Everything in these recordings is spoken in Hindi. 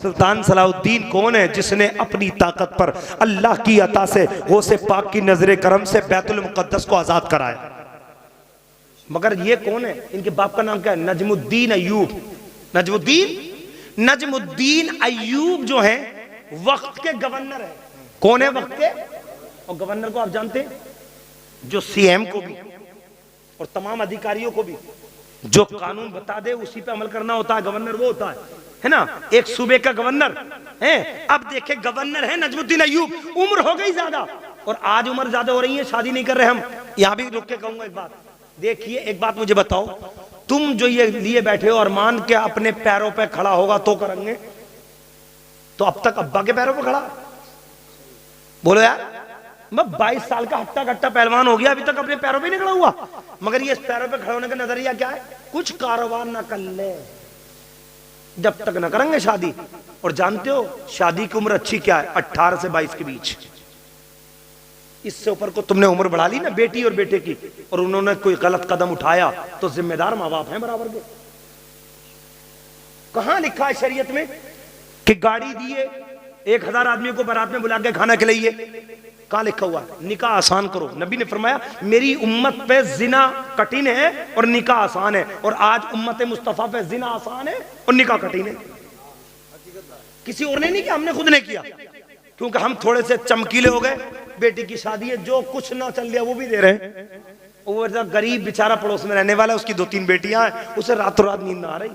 सुल्तान सलाहुद्दीन कौन है? जिसने अपनी ताकत पर अल्लाह की अता से गौसे पाक की नजरे करम से बैतुल मुकद्दस को आजाद कराया। मगर ये कौन है? इनके बाप का नाम क्या है? नजमुद्दीन अय्यूब। नजमुद्दीन अय्यूब जो है वक्त के गवर्नर है। कौन है वक्त के? और गवर्नर को आप जानते हैं, जो सीएम को भी और तमाम अधिकारियों को भी जो कानून बता दे उसी पे अमल करना होता है, गवर्नर वो होता है ना? एक सूबे का गवर्नर है। अब देखे गवर्नर है नजमुद्दीन अय्यूब, उम्र हो गई ज्यादा, और आज उम्र ज्यादा हो रही है, शादी नहीं कर रहे हम। यहां भी रुक के कहूंगा एक बात, देखिए एक बात मुझे बताओ, तुम जो ये लिए बैठे हो और मान के अपने पैरों पे खड़ा होगा तो करेंगे, तो अब तक अब्बा के पैरों पे खड़ा? बोलो यार, मैं 22 साल का हट्टा कट्टा पहलवान हो गया, अभी तक अपने पैरों पे नहीं खड़ा हुआ। मगर ये पैरों पे खड़े होने का नजरिया क्या है? कुछ कारोबार ना कर ले जब तक ना करेंगे शादी। और जानते हो शादी की उम्र अच्छी क्या है? 18 से 22 के बीच। इससे ऊपर को तुमने उम्र बढ़ा ली ना बेटी और बेटे की, और उन्होंने कोई गलत कदम उठाया तो जिम्मेदार माँ बाप हैं बराबर के। कहां लिखा है शरीयत में कि गाड़ी दिए 1000 आदमी को बारात में बुला के खाना खिलाइए? कहां लिखा हुआ? निकाह आसान करो। नबी ने फरमाया मेरी उम्मत पे जिना कठिन है और निकाह आसान है, और आज उम्मत मुस्तफा पे जिना आसान है और निकाह कठिन है। किसी और ने नहीं किया, हमने खुद ने किया, क्योंकि हम थोड़े से चमकीले हो गए। बेटी की शादी है, जो कुछ ना चल दिया वो भी दे रहे हैं। वो गरीब बेचारा पड़ोस में रहने वाला, उसकी 2-3 बेटियां हैं, उसे रातों रात नींद ना आ रही,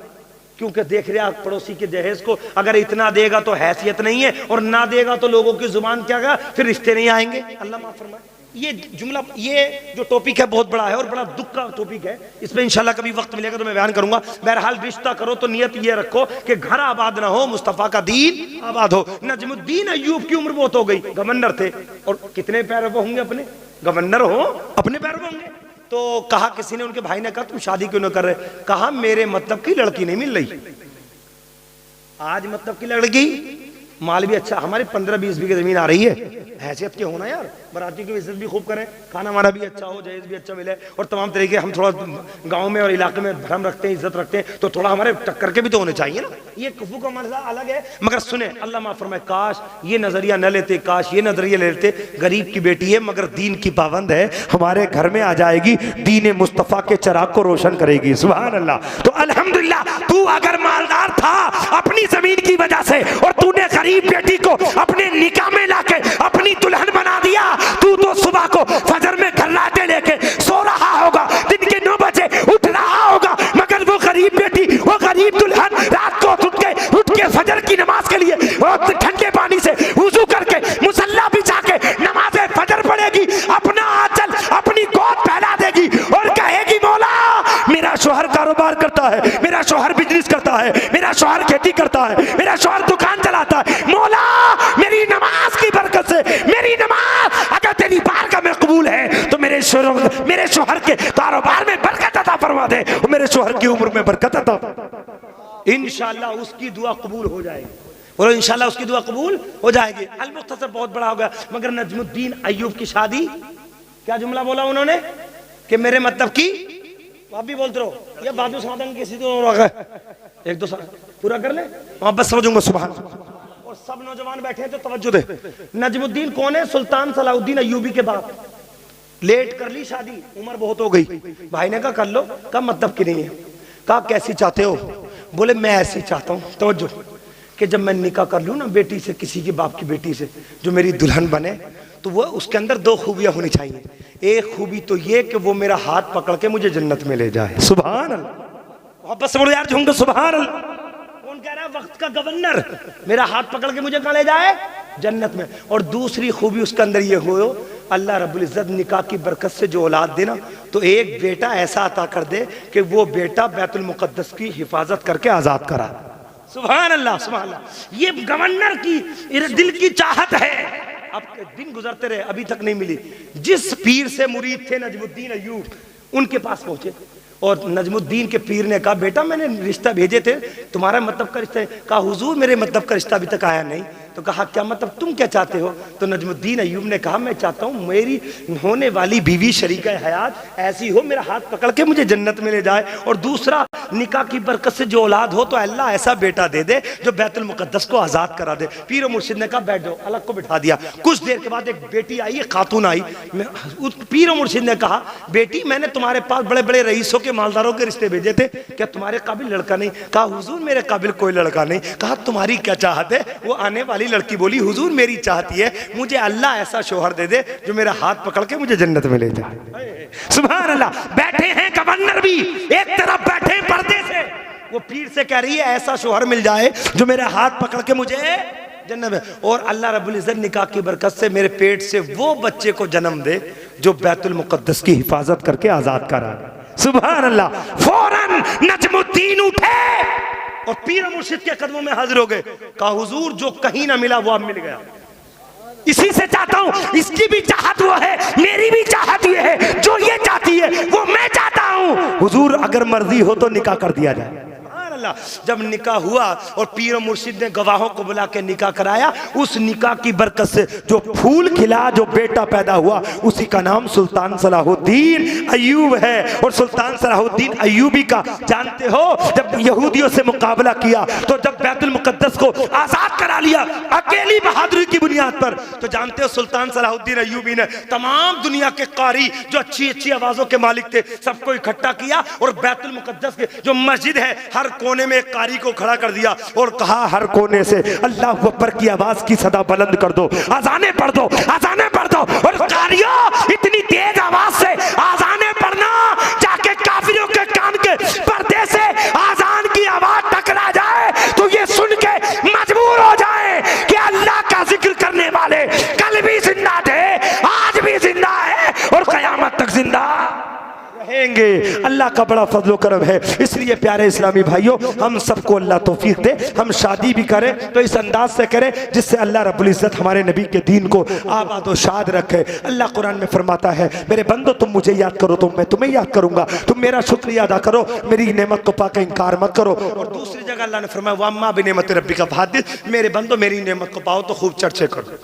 क्योंकि देख रहा पड़ोसी के दहेज को, अगर इतना देगा तो हैसियत नहीं है, और ना देगा तो लोगों की जुबान क्या गा, फिर रिश्ते नहीं आएंगे। अल्लाह माफ फरमाए। ये जुमला, ये जो टॉपिक है बहुत बड़ा है और बड़ा दुख का टॉपिक है। इसमें इंशाल्लाह कभी वक्त मिलेगा तो मैं बयान करूंगा। बहरहाल रिश्ता करो तो नियत ये रखो कि घर आबाद ना हो, मुस्तफा का दीन आबाद हो। नजमुद्दीन अय्यूब की उम्र बहुत हो गई, गवर्नर थे, और कितने पैरों पे होंगे अपने? गवर्नर हो, अपने पैरों पे होंगे। तो कहा, किसी ने, उनके भाई ने कहा तुम शादी क्यों नहीं कर रहे? कहा मेरे मतलब की लड़की नहीं मिल रही। आज मतलब की लड़की, माल भी अच्छा, हमारे 15-20 बीघे जमीन आ रही है, हैसियत के होना यार, बराती की इज्जत भी खूब करें, खाना वाना भी अच्छा हो, जहेज भी अच्छा मिले, और तमाम तरीके। हम थोड़ा गांव में और इलाके में भरम रखते हैं, इज्जत रखते हैं, तो थोड़ा हमारे टक्कर के भी तो होने चाहिए ना। ये कुफू का मसला अलग है। मगर सुने, अल्लाह माफ फरमाए, काश ये नजरिया न लेते, काश ये नजरिया ले लेते। गरीब की बेटी है मगर दीन की पाबंद है, हमारे घर में आ जाएगी, दीन मुस्तफा के चिराग को रोशन करेगी। सुभान अल्लाह। तो अल्हम्दुलिल्लाह, तू अगर मालदार था अपनी जमीन की वजह से, और तूने गरीब बेटी को अपने निकाह में लाके अपनी दुल्हन बना दिया, तू तो सुबह को फजर में खर्राटे लेके सो रहा होगा, दिन के 9 बजे उठ रहा होगा, मगर वो गरीब बेटी, वो गरीब दुल्हन रात को उठ के फजर की नमाज के लिए ठंडे पानी से वुजू करके मुसल्ला बिछा के नमाज फजर पढ़ेगी, अपना आंचल अपनी गोद फैला देगी और कहेगी मौला मेरा शौहर कारोबार करता है, मेरा शौहर बिजनेस करता है, मेरा शौहर खेती करता है, मेरा शौहर दुकान चलाता है, मौला मेरी नमाज की बरकत से, मेरी नमाज अगर तेरी बारगाह में कबूल है तो मेरे शौहर के कारोबार में बरकत अता फरमा दे, और मेरे शौहर की उम्र में बरकत अता, इंशाअल्लाह उसकी दुआ कबूल हो जाएगी। बोलो इंशाअल्लाह उसकी दुआ कबूल हो जाएगी। अल मुख्तसर बहुत बड़ा हो गया, मगर नजमुद्दीन अय्यूब की शादी, क्या जुमला बोला उन्होंने कि मेरे मतलब की, आप भी बोलते रहो, ये बाजू साधन किसी तो एक दो पूरा कर ले, वापस समझूंगा। सुभान। और सब नौजवान बैठे हैं तो तवज्जो दे। नजमुद्दीन कौन है? सुल्तान सलाहुद्दीन अय्यूबी के बाप। लेट कर ली शादी, उम्र बहुत हो गई। भाई ने कहा कर लो, कब मतलब की नहीं है। कहा कैसी चाहते हो? बोले मैं ऐसी चाहता हूँ, तवज्जो, कि जब मैं निकाह कर लूँ ना बेटी से, किसी के बाप की बेटी से, जो मेरी दुल्हन बने, तो वो उसके अंदर 2 खूबियां होनी चाहिए। एक खूबी तो ये कि वो मेरा हाथ पकड़ के मुझे जन्नत में ले जाए। सुभान अल्लाह। वापस बोलो यार झूम के सुभान अल्लाह। कौन कह रहा है? वक्त का गवर्नर मेरा हाथ पकड़ के मुझे कहाँ ले जाए? जन्नत में। और दूसरी खूबी उसके अंदर ये हो, अल्लाह रब्बुल इज्जत निकाह की बरकत से जो औलाद देना, तो एक बेटा ऐसा अता कर दे कि वो बेटा बैतुल मुकद्दस की हिफाजत करके आजाद करा। सुभान अल्लाह, सुभान अल्लाह। ये गवर्नर की दिल की चाहत है। अब दिन गुजरते रहे, अभी तक नहीं मिली। जिस पीर से मुरीद थे नजमुद्दीन अय्यूब, उनके पास पहुंचे, और नजमुद्दीन के पीर ने कहा बेटा मैंने रिश्ता भेजे थे, तुम्हारा मतलब का रिश्ता है? कहा हुजूर मेरे मतलब का रिश्ता अभी तक आया नहीं। तो कहा क्या मतलब, तुम क्या चाहते हो? तो नजमुद्दीन अय्यूब ने कहा मैं चाहता हूँ मेरी होने वाली बीवी शरीका हयात ऐसी हो, मेरा हाथ पकड़ के मुझे जन्नत में ले जाए, और दूसरा निकाह की बरकत से जो औलाद हो तो अल्लाह ऐसा बेटा दे दे जो बैतुल मुकद्दस को आजाद करा दे। पीर और मुर्शिद ने कहा बैठ जाओ, अलग को बिठा दिया। कुछ देर के बाद एक बेटी आई, एक खातून आई। पीर और मुर्शिद ने कहा बेटी मैंने तुम्हारे पास बड़े बड़े रईसों के मालदारों के रिश्ते भेजे थे, क्या तुम्हारे काबिल लड़का नहीं? कहा हुजूर मेरे काबिल कोई लड़का नहीं। कहा तुम्हारी क्या चाहत है? वो आने वाली लड़की बोली हुजूर मेरी चाहती है मुझे अल्लाह ऐसा शोहर दे दे जो मेरा हाथ पकड़ के मुझे जन्नत में ले जाए। सुभान अल्लाह। बैठे हैं गवर्नर भी एक तरफ बैठे हैं पर्दे से, वो पीर से कह रही है ऐसा शोहर मिल जाए जो मेरा हाथ पकड़ के मुझे जन्नत में, और अल्लाह रब्बुल इज्जत निकाह की बरकत से मेरे पेट से वो बच्चे को जन्म दे जो बैतुल मुकद्दस की हिफाजत करके आजाद करा। सुभान अल्लाह। फौरन नजमुद्दीन उठे और पीर मुर्शिद के कदमों में हाजिर हो गए। कहा हुजूर जो कहीं ना मिला वो अब मिल गया, इसी से चाहता हूं, इसकी भी चाहत वो है, मेरी भी चाहत ये है, जो ये चाहती है वो मैं चाहता हूं। हुजूर अगर मर्जी हो तो निकाह कर दिया जाए। जब निकाह हुआ और पीर मुर्शिद ने गवाहों को बुला के निकाह कराया, उस निकाह की बरकत से जो फूल खिला, जो बेटा पैदा हुआ, उसी का नाम सुल्तान सलाहुद्दीन अय्यूब है। और सुल्तान सलाहुद्दीन अय्यूबी का जानते हो, जब यहूदियों से मुकाबला किया तो जब बैतुल मुकद्दस को आजाद करा लिया अकेली बहादुरी की बुनियाद पर, तो जानते हो सुल्तान सलाहुद्दीन अय्यूबी ने तमाम दुनिया के कारी जो अच्छी अच्छी आवाजों के मालिक थे सबको इकट्ठा किया और बैतुल मुकद्दस के जो मस्जिद है हर कोने में एक कारी को खड़ा कर दिया और कहा हर कोने से अल्लाह अकबर की आवाज की सदा बुलंद कर दो, आजाने पढ़ दो, आजाने पढ़ दो। और कारियों इतनी तेज आवाज से आजाने पढ़ना जाके काफिरों के कान के पर्दे से आजान की आवाज टकरा जाए तो ये सुन के मजबूर हो जाए कि अल्लाह का जिक्र करने वाले कल भी जिंदा थे, आज भी जिंदा है और कयामत तक जिंदा रहेंगे। अल्लाह का बड़ा फजलो करम है। इसलिए प्यारे इस्लामी भाइयों, हम सबको अल्लाह तौफीक दे, हम शादी भी करें तो इस अंदाज से करें जिससे अल्लाह रब्बुल इज्जत हमारे नबी के दीन को आबाद और शाद रखे। अल्लाह कुरान में फरमाता है मेरे बंदो तुम मुझे याद करो तो मैं तुम्हें याद करूंगा, तुम मेरा शुक्रिया अदा करो, मेरी नेमत को पाकर इंकार मत करो। और दूसरी जगह अल्लाह ने फरमाया वम्मा बिनेमत रब्बिका फहद्दिस, मेरे बंदो मेरी नेमत को पाओ तो खूब चर्चे करो,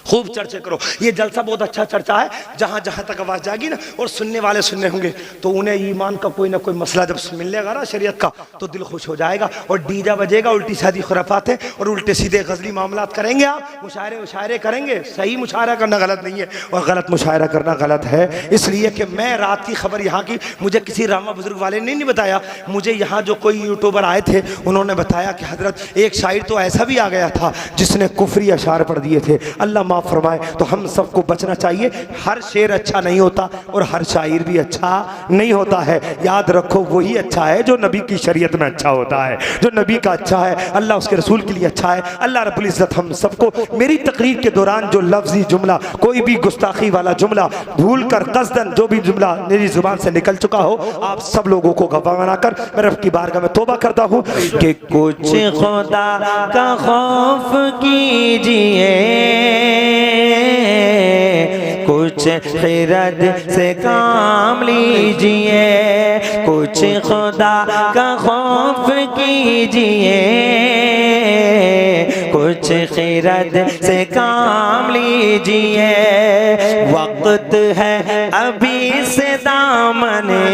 खूब चर्चे करो। ये जलसा बहुत अच्छा चर्चा है, जहाँ जहाँ तक आवाज़ जाएगी ना और सुनने वाले सुनने होंगे तो उन्हें ईमान का कोई ना कोई मसला जब मिलेगा ना शरीयत का तो दिल खुश हो जाएगा। और डीजा बजेगा, उल्टी सीधी खुराफात है और उल्टे सीधे गजली मामलात करेंगे, आप मुशायरे करेंगे। सही मुशायरा करना गलत नहीं है और गलत मुशायरा करना गलत है। इसलिए कि मैं रात की खबर यहाँ की मुझे किसी रामा बुजुर्ग वाले ने नहीं बताया, मुझे यहाँ जो कोई यूट्यूबर आए थे उन्होंने बताया कि हजरत एक शायर तो ऐसा भी आ गया था जिसने कुफरी अशार पढ़ दिए थे, अल्लाह फरमाए। तो हम सबको बचना चाहिए, हर शेर अच्छा नहीं होता और हर शायर भी अच्छा नहीं होता है। याद रखो वही अच्छा है जो नबी की शरीयत में अच्छा होता है, जो नबी का अच्छा है, अल्लाह उसके रसूल के लिए अच्छा है। अल्लाह रब्बुल इज्जत हम सबको मेरी तकरीर के दौरान जो लफ्जी जुमला, कोई भी गुस्ताखी वाला जुमला भूल कर कस्दन जो भी जुमला मेरी जुबान से निकल चुका हो, आप सब लोगों को गवाह बनाकर मैं रब की बारगाह में तौबा करता हूँ कि कुछ खुदा का खौफ कीजिए, कुछ खिरद से काम लीजिए, कुछ खुदा का खौफ कीजिए, कुछ खिरद से काम लीजिए। वक्त है अभी से दामने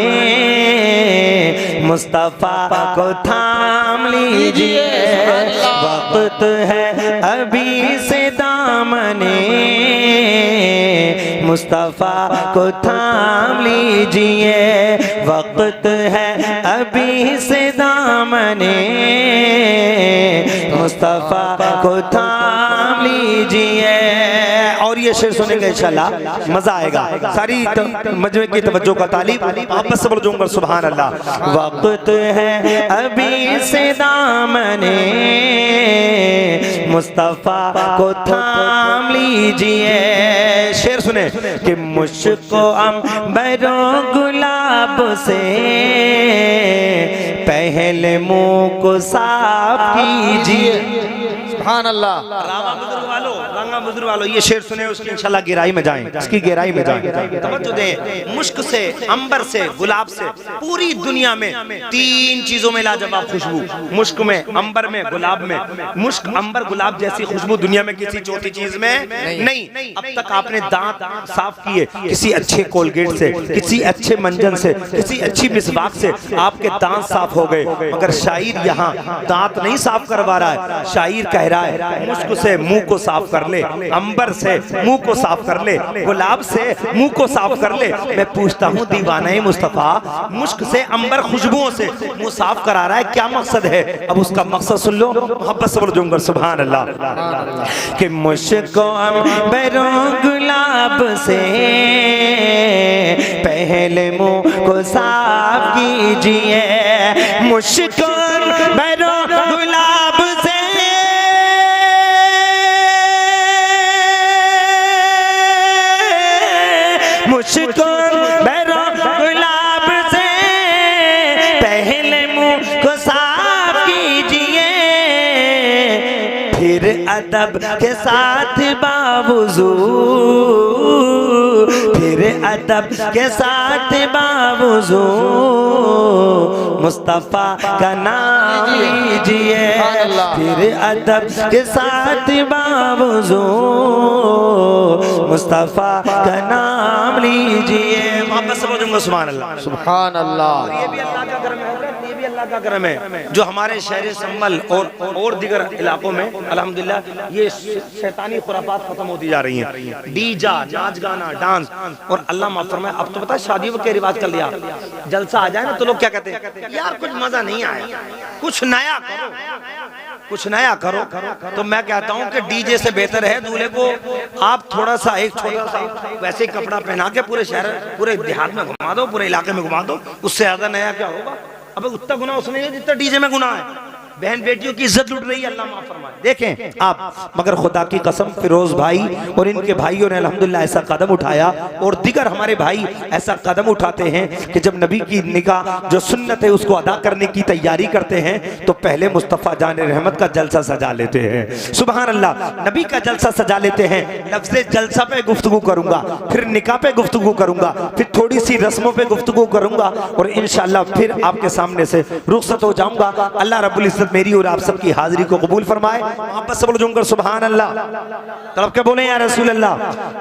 मुस्तफ़ा को थाम लीजिए, वक्त है अभी से दामने मुस्तफ़ा को थाम लीजिए, वक्त है अभी से दामने मुस्तफ़ा को थाम लीजिए। और ये शेर सुनेंगे इंशाल्लाह मजा आएगा, सारी मजमे की तवज्जो का तालीब आप बस बोल दूंगा सुभान अल्लाह। वक्त है अभी से दामने मुस्तफ़ा को थाम लीजिए। शेर सुने कि मुझको अंबरो गुलाब से पहले मुंह को साफ कीजिए, सुभान अल्लाह। रामा बुजुर्ग वालों ये शेर सुने, उसकी इंशाल्लाह गहराई में जाएं, इसकी गहराई में जाएं। तवज्जो दें, मुश्क से, अंबर से, गुलाब से, पूरी दुनिया में 3 चीजों में लाजवाब खुशबू, मुश्क में, अंबर में, गुलाब में। मुश्क, अंबर, गुलाब जैसी खुशबू दुनिया में किसी चौथी चीज में नहीं। अब तक आपने दांत साफ किए किसी अच्छे कोलगेट से, किसी अच्छे मंजन से, किसी अच्छी मिसवाक से आपके दांत साफ हो गए, मगर शायर यहाँ दांत नहीं साफ करवा रहा है। शायर कह रहा है मुश्क से मुंह को साफ कर ले, अंबर से मुंह को साफ कर ले, गुलाब से मुंह को साफ कर ले। मैं पूछता हूँ दीवाना मुस्तफा, मुश्क से, अंबर, खुशबुओं से मुंह साफ करा रहा है, क्या मकसद है? अब उसका मकसद सुन लो, मोहब्बत से बोलो सुभान अल्लाह। कि मुश्क अंबरों गुलाब से पहले मुंह को साफ कीजिए, मुश्क अंबरों गुलाब से मुश्क अंबरों गुलाब से पहले मुंह को साफ कीजिए, फिर अदब के साथ बावुज़ू, फिर अदब के साथ बावुज़ू मुस्तफ़ा का नाम लीजिए, फिर अदब के साथ बावुज़ू मुस्तफ़ा का नाम लीजिए। मोहब्बत से बोलूंगा सुभान अल्लाह, सुभान अल्लाह। ये भी अल्लाह का करम है, ये भी अल्लाह का करम है जो हमारे शहर संभल और दीगर इलाकों में अल्हम्दुलिल्लाह ये शैतानी खुराफात खत्म होती जा रही हैं। डीजा, नाच गाना, डांस, और अल्लाह माफ फरमाए अब तो पता है शादियों के रिवाज कर लिया, जलसा आ जाए ना तो लोग क्या कहते हैं, यार कुछ मजा नहीं आया, कुछ नया करो, कुछ नया करो। तो मैं कहता हूँ कि डीजे से बेहतर है दूल्हे को आप थोड़ा सा एक छोटा सा वैसे ही कपड़ा पहना के पूरे शहर, पूरे देहात में घुमा दो, पूरे इलाके में घुमा दो, उससे ज्यादा नया क्या होगा? अब उतना गुनाह उसमें है जितना डीजे में गुनाह है। बहन बेटियों की इज्जत लुट रही है, अल्लाह माफ फरमाए। देखें आप, मगर खुदा की कसम फिरोज भाई और इनके भाइयों ने अल्हम्दुलिल्लाह ऐसा कदम उठाया, और दिगर हमारे भाई ऐसा कदम उठाते हैं कि जब नबी की निकाह जो सुन्नत है उसको अदा करने की तैयारी करते हैं तो पहले मुस्तफ़ा जान रहमत का जलसा सजा लेते हैं। सुभान अल्लाह, नबी का जलसा सजा लेते हैं। लफ्ज़े जलसा पे गुफ्तगू करूंगा, फिर निकाह पे गुफ्तगू करूंगा, फिर थोड़ी सी रस्मों पे गुफ्तगू करूंगा, और इंशाअल्लाह फिर आपके सामने से रुखसत हो जाऊंगा। अल्लाह रब्बुल इज्जत मेरी और आप सबकी हाजिरी को कबूल फरमाए। वापस से बोलो सुभान अल्लाह, तड़प के बोले या रसूल अल्लाह।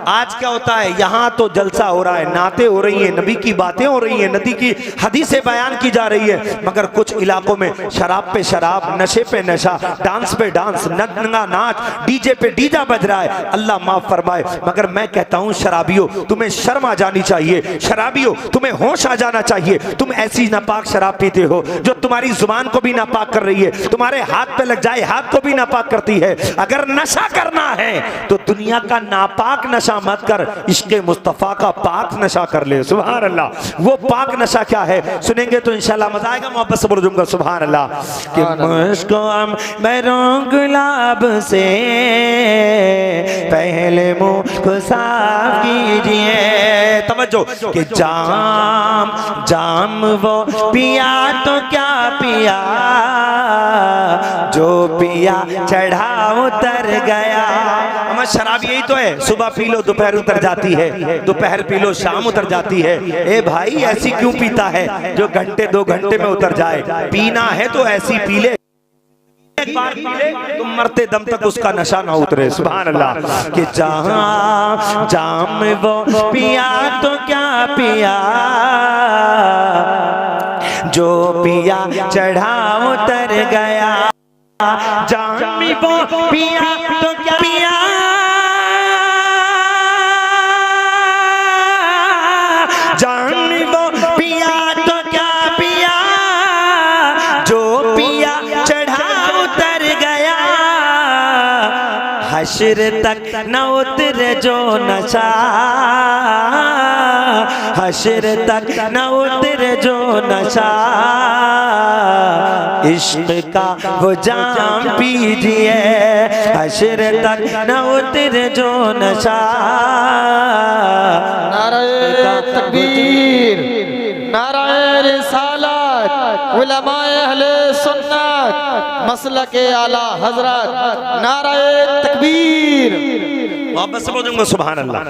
आज क्या होता है, यहाँ तो जलसा हो रहा है, नाते हो रही है, नबी की बातें हो रही है, नबी की हदीसें बयान की जा रही है, मगर कुछ इलाकों में शराब पे शराब, नशे पे नशा, डांस पे डांस, नंगा नाच, डीजे पे डीजा बज रहा है। अल्लाह माफ फरमाए, मगर मैं कहता हूँ शराबियों तुम्हें शर्म आ जानी चाहिए, शराबियों तुम्हें होश आ जाना चाहिए। तुम ऐसी नापाक शराब पीते हो जो तुम्हारी जुबान को भी नापाक कर रही है, तुम्हारे हाथ पे लग जाए हाथ को भी नापाक करती है। अगर नशा करना है तो दुनिया का नापाक नशा मत कर, इश्क़े मुस्तफ़ा का पाक नशा कर ले। सुभान अल्लाह। वो पाक नशा क्या है सुनेंगे तो इंशाल्लाह मजा आएगा। मोहब्बत से बोलूंगा सुभान अल्लाह। कि मुझको अंबरों गुलाब से पहले मुंह को साफ कीजिए। तवज्जो कि जाम जाम वो पिया तो क्या पिया, जो पिया चढ़ा उतर गया। हमारा शराब यही तो है, सुबह पी लो दोपहर उतर जाती है, दोपहर पी लो शाम उतर जाती है। ए भाई ऐसी क्यों पीता है जो घंटे 2 घंटे में उतर जाए? पीना है तो ऐसी पी ले, एक बार पी ले तो मरते दम तक उसका नशा ना उतरे। सुभान अल्लाह। कि जहां जाम वो पिया तो क्या पिया, जो पिया चढ़ा उतर गया। जाम वो पिया तो क्या पिया, जाम वो पिया तो क्या पिया, जो पिया चढ़ा उतर गया। हश्र तक न उतरे जो नशा, हश्र तक न उतरे जो नशा, इश्क का वो जाम पीजिए। हश्र तक न उतरे जो नशा। नारे तकबीर, नारे रिसालत, उलमाए अहले सुन्नत, मसलक आला हजरत, नाराए तकबीर। मोहब्बत से बोलूंगा सुभान अल्लाह।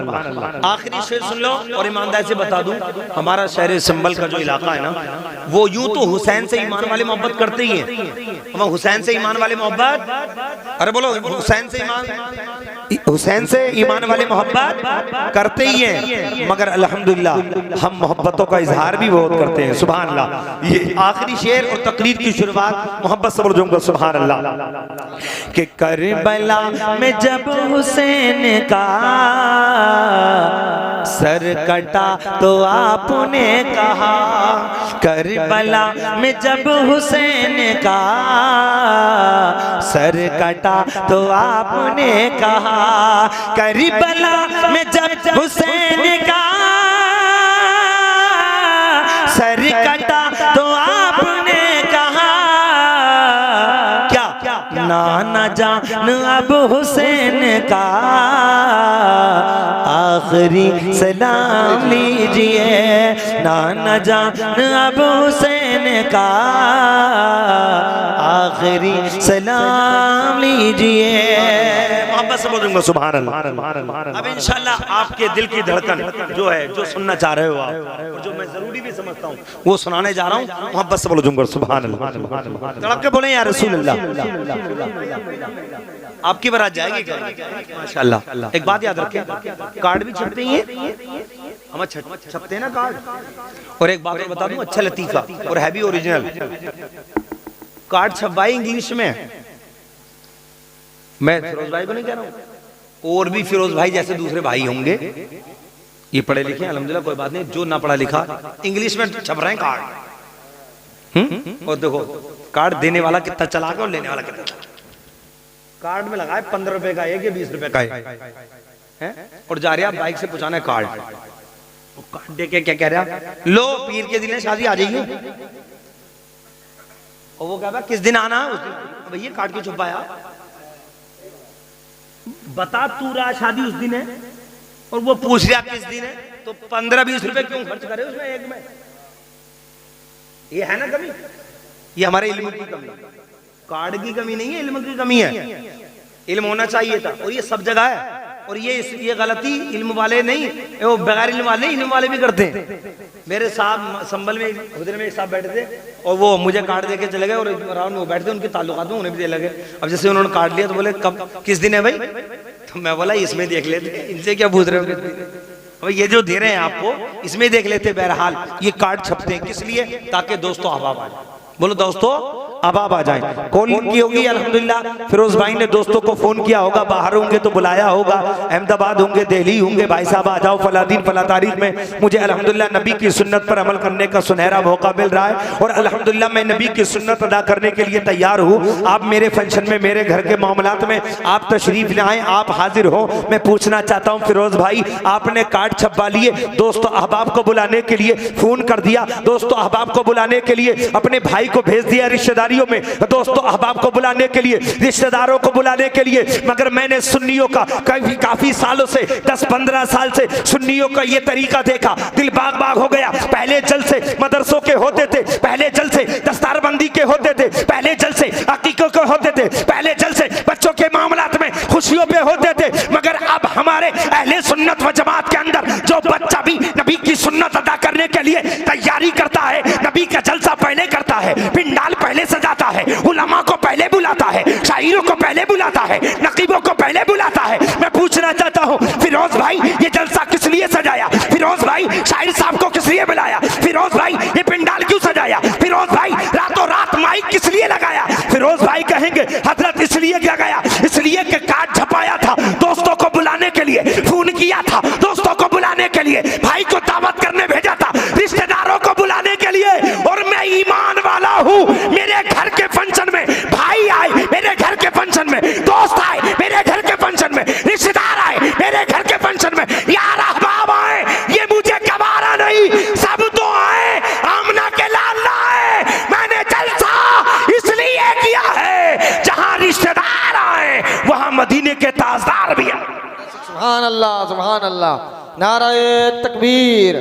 आखिरी शेर सुन लो और ईमानदारी से बता दूं, हमारा शहर संभल का जो इलाका है ना, वो यूं तो हुसैन से ईमान वाले मोहब्बत करते ही हैं। हम हुसैन से ईमान वाले मोहब्बत, अरे बोलो हुसैन से ईमान वाले मोहब्बत करते ही हैं, मगर अल्हम्दुलिल्लाह हम मोहब्बतों का इजहार भी बहुत करते हैं। सुभान अल्लाह। ये आखिरी शेर और तकरीर की शुरुआत मोहब्बत से बोलूंगा सुभान अल्लाह। कि करबला में जब हुसैन का सर कटा तो आपने कहा, करबला में जब हुसैन का सर कटा तो आपने कहा, करबला में जब हुसैन का सर कटा तो आपने कहा, क्या ना जान अब हुसैन का आखिरी सलाम लीजिए, ना जान अब हुसैन का आखिरी सलाम लीजिए। मोहब्बत से बोलूंगा सुभान अल्लाह। अब इंशाल्लाह आपके दिल की धड़कन जो है, जो सुनना चाह रहे हो आप, और जो मैं जरूरी भी समझता हूँ, वो सुनाने जा रहा हूँ। मोहब्बत से बोलूंगा सुभान अल्लाह। तड़प के बोले या रसूल अल्लाह। आपकी बारात जाएगी माशाल्लाह। एक बात याद रखें, कार्ड भी छपते ही हैं, हम छपते हैं ना कार्ड। और एक बात और बता दूं, अच्छा लतीफा और है भी ओरिजिनल। कार्ड छपवाई इंग्लिश में, मैं फिरोज भाई को नहीं कह रहा हूँ, और भी फिरोज भाई जैसे दूसरे भाई होंगे, ये पढ़े लिखे अल्हम्दुलिल्लाह, कोई बात नहीं। जो ना पढ़ा लिखा इंग्लिश में छप रहे हैं कार्ड। और देखो कार्ड देने वाला कितना चलाक है और लेने वाला कितना चलाक। कार्ड में लगाए 15 रुपए का एक या 20 रुपए का है, और जा रहे आप बाइक से पहुंचाना है कार्ड। कार्ड दे के क्या कह रहा, लो पीर के दिन है शादी आ जाइए। और वो कह किस दिन आना, भैया कार्ड क्यों छुपाया, बता तू रहा शादी उस दिन है, और वो पूछ रहा किस दिन है, तो 15-20 रुपए क्यों खर्च करे उसमें एक में। ये है ना कमी, ये हमारे इल्म की कमी। कार्ड की कमी नहीं है, इल्म की कमी है। इल्म होना चाहिए था, और ये सब जगह है। और ये गलती इल्म वाले नहीं, वो बगैर इल्म वाले, इल्म वाले भी करते हैं। मेरे साहब संभल में हुजरे में एक साहब बैठे थे, और वो मुझे कार्ड देके चले गए, और राउंड में बैठे थे, उनके ताल्लुकात में उन्हें भी दे लगे। अब जैसे उन्होंने कार्ड लिया तो बोले कब किस दिन है भाई, तो मैं बोला इसमें देख लेते, इनसे क्या पूछ रहे हो, ये जो दे रहे हैं आपको इसमें देख लेते। बहरहाल ये कार्ड छपते हैं किस लिए, ताकि दोस्तों अहबाब आ जाए। बोलो दोस्तों अहबाब आ जाए। कॉल की होगी अल्हम्दुलिल्लाह, फिरोज भाई ने दोस्तों को फोन किया होगा, बाहर होंगे तो बुलाया होगा, अहमदाबाद होंगे, दिल्ली होंगे, भाई साहब आ जाओ फला दिन फला तारीख में। मुझे अल्हम्दुलिल्लाह नबी की सुन्नत पर अमल करने का सुनहरा मौका मिल रहा है, और अल्हम्दुलिल्लाह मैं नबी की सुन्नत अदा करने के लिए तैयार हूँ। आप मेरे फंक्शन में, मेरे घर के मामलात में आप तशरीफ लाएं, आप हाजिर हो। मैं पूछना चाहता हूँ फिरोज भाई, आपने कार्ड छपवा लिए, दोस्तों अहबाब को बुलाने के लिए फोन कर दिया, दोस्तों अहबाब को बुलाने के लिए अपने भाई को भेज दिया रिश्तेदारियों में, दोस्तों अहबाब को बुलाने के लिए, रिश्तेदारों को बुलाने के लिए, मगर मैंने सुन्नियों का काफी सालों से, 10-15 साल से सुन्नियों का ये तरीका देखा, दिल बाग बाग हो गया। पहले जलसे मदरसों के होते थे, पहले जलसे दस्तारबंदी के होते थे, पहले जलसे अकीकों के होते थे, पहले जलसे बच्चों के मामलात में खुशियों पे होते थे, मगर अब हमारे अहले सुन्नत व जमात के अंदर जो बच्चा भी नबी की सुन्नत अदा करने के लिए तैयारी करता है, नबी का जलसा पहले करता है, पिंडाल पहले सजाता है, उलमा को पहले बुलाता है, शायरों को पहले बुलाता है, नकीबों को पहले बुलाता है। मैं पूछना चाहता हूँ फिरोज भाई, ये जलसा किस लिए सजाया? फिरोज भाई शायर साहब को किस लिए बुलाया? फिरोज भाई ये पिंडाल क्यों सजाया? फिरोज भाई रातों रात माइक किस लिए लगाया? फिरोज भाई कहेंगे हजरत इसलिए लगाया, इसलिए कि कार्ड छपाया था, दोस्तों को बुलाने के लिए फोन किया था, दोस्तों को बुलाने के लिए, भाई को दावत करने भेजा था, रिश्तेदारों को बुलाने के लिए। और मैं ईमान वाला हूँ, मेरे घर के फंक्शन में भाई आए, मेरे घर के फंक्शन में दोस्त आए, मेरे घर के फंक्शन में रिश्तेदार आए, मेरे घर के फंक्शन में यार अहबाब आए, ये मुझे गवारा नहीं, सब तो आए, आमना के लाल आए। मैंने जलसा इसलिए किया है, जहां रिश्तेदार आए वहां मदीने के ताजदार भी आए। सुभान अल्लाह, सुभान अल्लाह। नाराए तकबीर,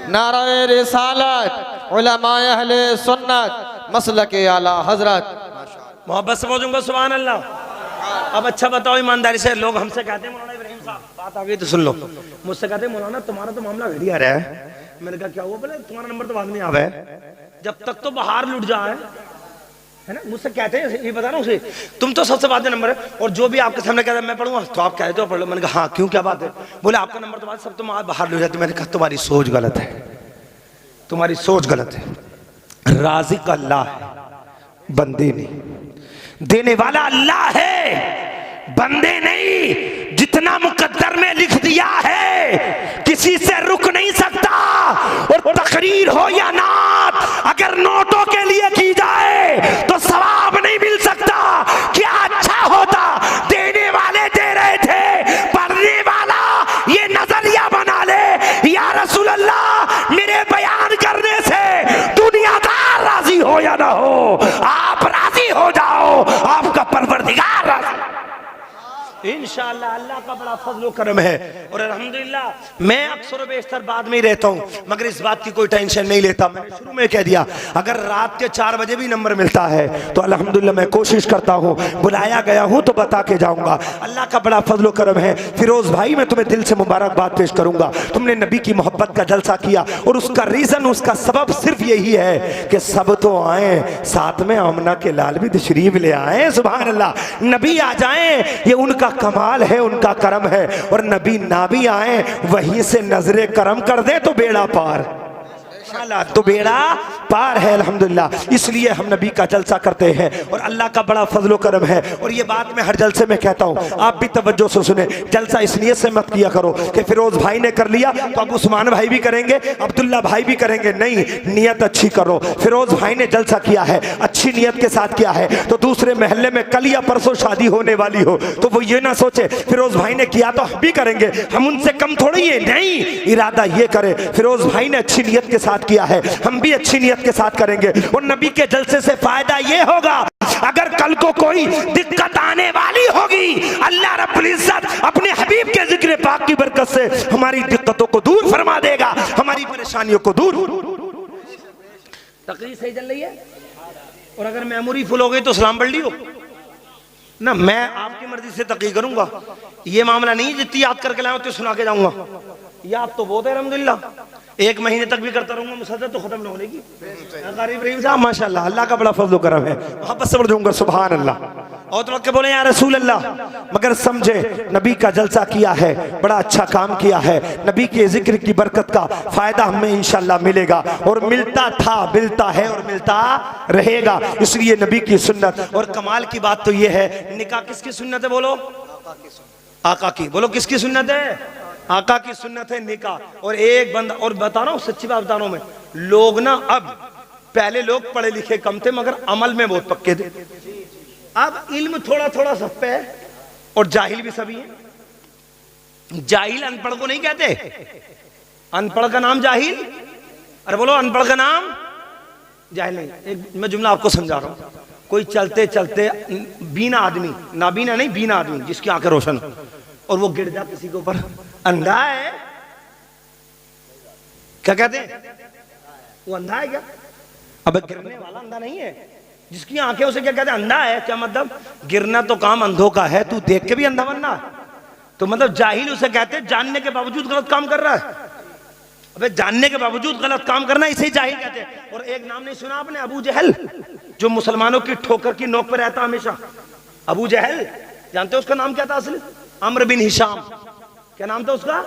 नाराए रिसालत, उलमाए अहले सुन्नत, मसलक आला हजरत। मोहब्बत से बोलूंगा सुभान अल्लाह। अब अच्छा बताओ ईमानदारी से, लोग हमसे कहते हैं मौलाना इब्राहिम साहब, बात आ गई तो सुन लो, मुझसे कहते हैं मौलाना तुम्हारा तो मामला घड़िया रहा है। मैंने कहा क्या हुआ? बोले तुम्हारा नंबर तो बाद में आवे, जब तक तो बाहर लुट जाए, है ना। मुझसे कहते हैं ये बता रहा हूँ उसे, तुम तो सबसे बाद में नंबर है, और जो भी आपके सामने कहता है मैं पढ़ूंगा तो आप कहते हो पढ़ लो। मैंने कहा हाँ क्यों, क्या बात है? बोले आपका नंबर तो बाद सब तुम बाहर लुट जाते। मैंने कहा तुम्हारी सोच गलत है, तुम्हारी सोच गलत है। राज़िक अल्लाह है, बंदे नहीं। देने वाला अल्लाह है, बंदे नहीं। जितना मुकद्दर में लिख दिया है किसी से रुक नहीं सकता। और तकरीर हो या नात अगर नोटों के लिए की जाए तो सवाब नहीं मिल सकता। क्या अच्छा होता देने वाले दे रहे थे, पढ़ने वाला ये नजरिया बना ले या रसूल अल्लाह मेरे बयान करने से दुनियादार राजी हो या ना हो, आप राजी हो जाओ, आपका परवरदिगार राजी। इंशाअल्लाह अल्लाह का बड़ा फजल व करम है। और अल्हम्दुलिल्लाह मैं अक्सर बेशतर बाद में ही रहता हूँ, मगर इस बात की कोई टेंशन नहीं लेता। मैंने शुरू में कह दिया अगर रात के 4 बजे भी नंबर मिलता है तो अल्हम्दुलिल्लाह मैं कोशिश करता हूँ, बुलाया गया हूँ तो बता के जाऊंगा। अल्लाह का बड़ा फजल व करम है। फिरोज भाई मैं तुम्हें दिल से मुबारकबाद पेश करूंगा, तुमने नबी की मोहब्बत का जलसा किया और उसका रीजन, उसका सबब सिर्फ यही है कि सब तो आए, साथ में आमना के लाल भी तशरीफ ले आए। सुभान अल्लाह, नबी आ जाए ये उनका कमाल है, उनका करम है। और नबी ना भी आए वहीं से नजरे करम कर दे तो बेड़ा पार, तो बेड़ा पार है अल्हम्दुलिल्लाह। इसलिए हम नबी का जलसा करते हैं और अल्लाह का बड़ा फजलो करम है। और ये बात मैं हर जलसे में कहता हूँ, आप भी तवज्जो से सुने। जलसा इस नियत से मत किया करो कि फिरोज भाई ने कर लिया तो अब उस्मान भाई भी करेंगे, अब्दुल्ला भाई भी करेंगे। नहीं, नियत अच्छी करो। फिरोज भाई ने जलसा किया है, अच्छी नियत के साथ किया है, तो दूसरे महल्ले में कल या परसों शादी होने वाली हो तो वो ये ना सोचे फिरोज भाई ने किया तो हम भी करेंगे, हम उनसे कम थोड़ी है। नहीं, इरादा ये करे फिरोज भाई ने अच्छी नियत के साथ किया है, हम भी अच्छी नियत के साथ करेंगे। और नबी के जलसे से फायदा ये होगा अगर कल को कोई दिक्कत आने वाली होगी, अल्लाह रब्बुल इज्जत अपने हबीब के जिक्र पाक की बरकत से हमारी दिक्कतों को दूर फरमा देगा, हमारी परेशानियों को दूर। तकरीर सही चल रही है। और अगर मेमोरी फुल हो गई तो सलाम पढ़ लियो ना, मैं आपकी मर्जी से तकरीर करूंगा। ये मामला नहीं जितनी याद करके लाऊं तो सुना के जाऊंगा। याद तो बहुत है अल्हम्दुलिल्लाह, 1 महीने तक भी करता रहूंगा, मुसद्दत तो खत्म न होने की। इब्राहिम साहब माशाल्लाह, अल्लाह का बड़ा फजल करम है। मोहब्बत से बढ़ जाऊंगा सुभान अल्लाह। और तो के बोले या रसूल अल्लाह, मगर समझे नबी का जलसा किया है, बड़ा अच्छा काम किया है, नबी के जिक्र की बरकत का फायदा हमें इंशाल्लाह मिलेगा। और मिलता था, मिलता है और मिलता रहेगा। इसलिए नबी की सुन्नत। और कमाल की बात तो ये है, निकाह किसकी सुन्नत है? बोलो आका की। बोलो किसकी सुन्नत है? आका की सुन्नत है निकाह। और एक बंदा, और बता रहा हूँ सच्ची बात बता रहा हूँ मैं, लोग ना अब, पहले लोग पढ़े लिखे कम थे मगर अमल में बहुत पक्के थे। अब इल्म थोड़ा थोड़ा सब पे है और जाहिल भी सभी है। जाहिल अनपढ़ को नहीं कहते, अनपढ़ का नाम जाहिल। अरे बोलो अनपढ़ का नाम जाहिल नहीं। एक मैं जुमला आपको समझा रहा हूँ। कोई चलते चलते बीना आदमी, नाबीना नहीं बीना आदमी जिसकी आंखें रोशन हो, और वो गिर जा किसी के ऊपर, अंधा है। क्या कहते हैं? वो अंधा है क्या? अब गिरने वाला अंधा नहीं है, जिसकी आंखें, उसे क्या कहते हैं? अंधा है। क्या मतलब? गिरना तो काम अंधों का है, तू देख के भी अंधा बनना है। तो मतलब जाहिल उसे कहते हैं जानने के बावजूद गलत काम कर रहा है। अबे जानने के बावजूद गलत काम करना, इसे जाहिल कहते हैं। और एक नाम नहीं सुना आपने? अबू जहल, जो मुसलमानों की ठोकर की नोक पर रहता हमेशा। अबू जहल, जानते हो उसका नाम क्या था असल? अम्र बिन हिशाम। क्या नाम था उसका?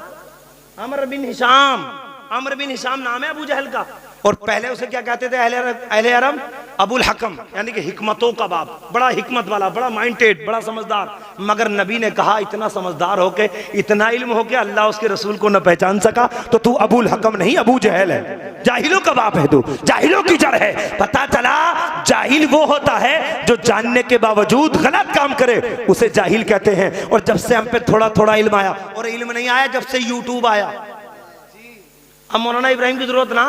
अम्र बिन हिशाम। अम्र बिन हिशाम नाम है अबू जहल का। और पहले उसे क्या कहते थे अहले अरब? अबुल हकम, यानी कि हिकमतों का बाप, बड़ा हिकमत वाला, बड़ा माइंडेड, बड़ा समझदार। मगर नबी ने कहा इतना समझदार होके, इतना इल्म होके अल्लाह उसके रसूल को न पहचान सका तो तू अबुल हकम नहीं अबू जहल है, जाहिलों का बाप है तू, जाहिलों की जड़ है। पता चला जाहिल वो होता है जो जानने के बावजूद गलत काम करे, उसे जाहिल कहते हैं। और जब से हम पे थोड़ा थोड़ा इल्म आया, और इल्म नहीं आया जब से यूट्यूब आया। अब मौलाना इब्राहिम की जरूरत ना,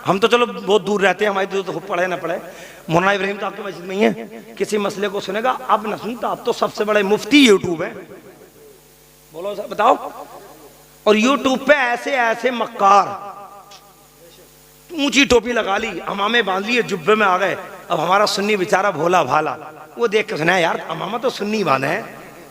हम तो चलो बहुत दूर रहते हैं, हमारी जरूरत पढ़े ना पढ़े। मौलाना इब्राहिम तो आपके मस्जिद में ही है, किसी मसले को सुनेगा अब ना सुनता। अब तो सबसे बड़े मुफ्ती यूट्यूब है। बोलो बताओ। और यूट्यूब पे ऐसे ऐसे मक्कार, ऊंची टोपी लगा ली, हमामे बांध लिए, जुब्बे में आ गए, अब हमारा सुन्नी बेचारा भोला भाला वो देख के सुना यार अमामा तो सुन्नी बांधे हैं,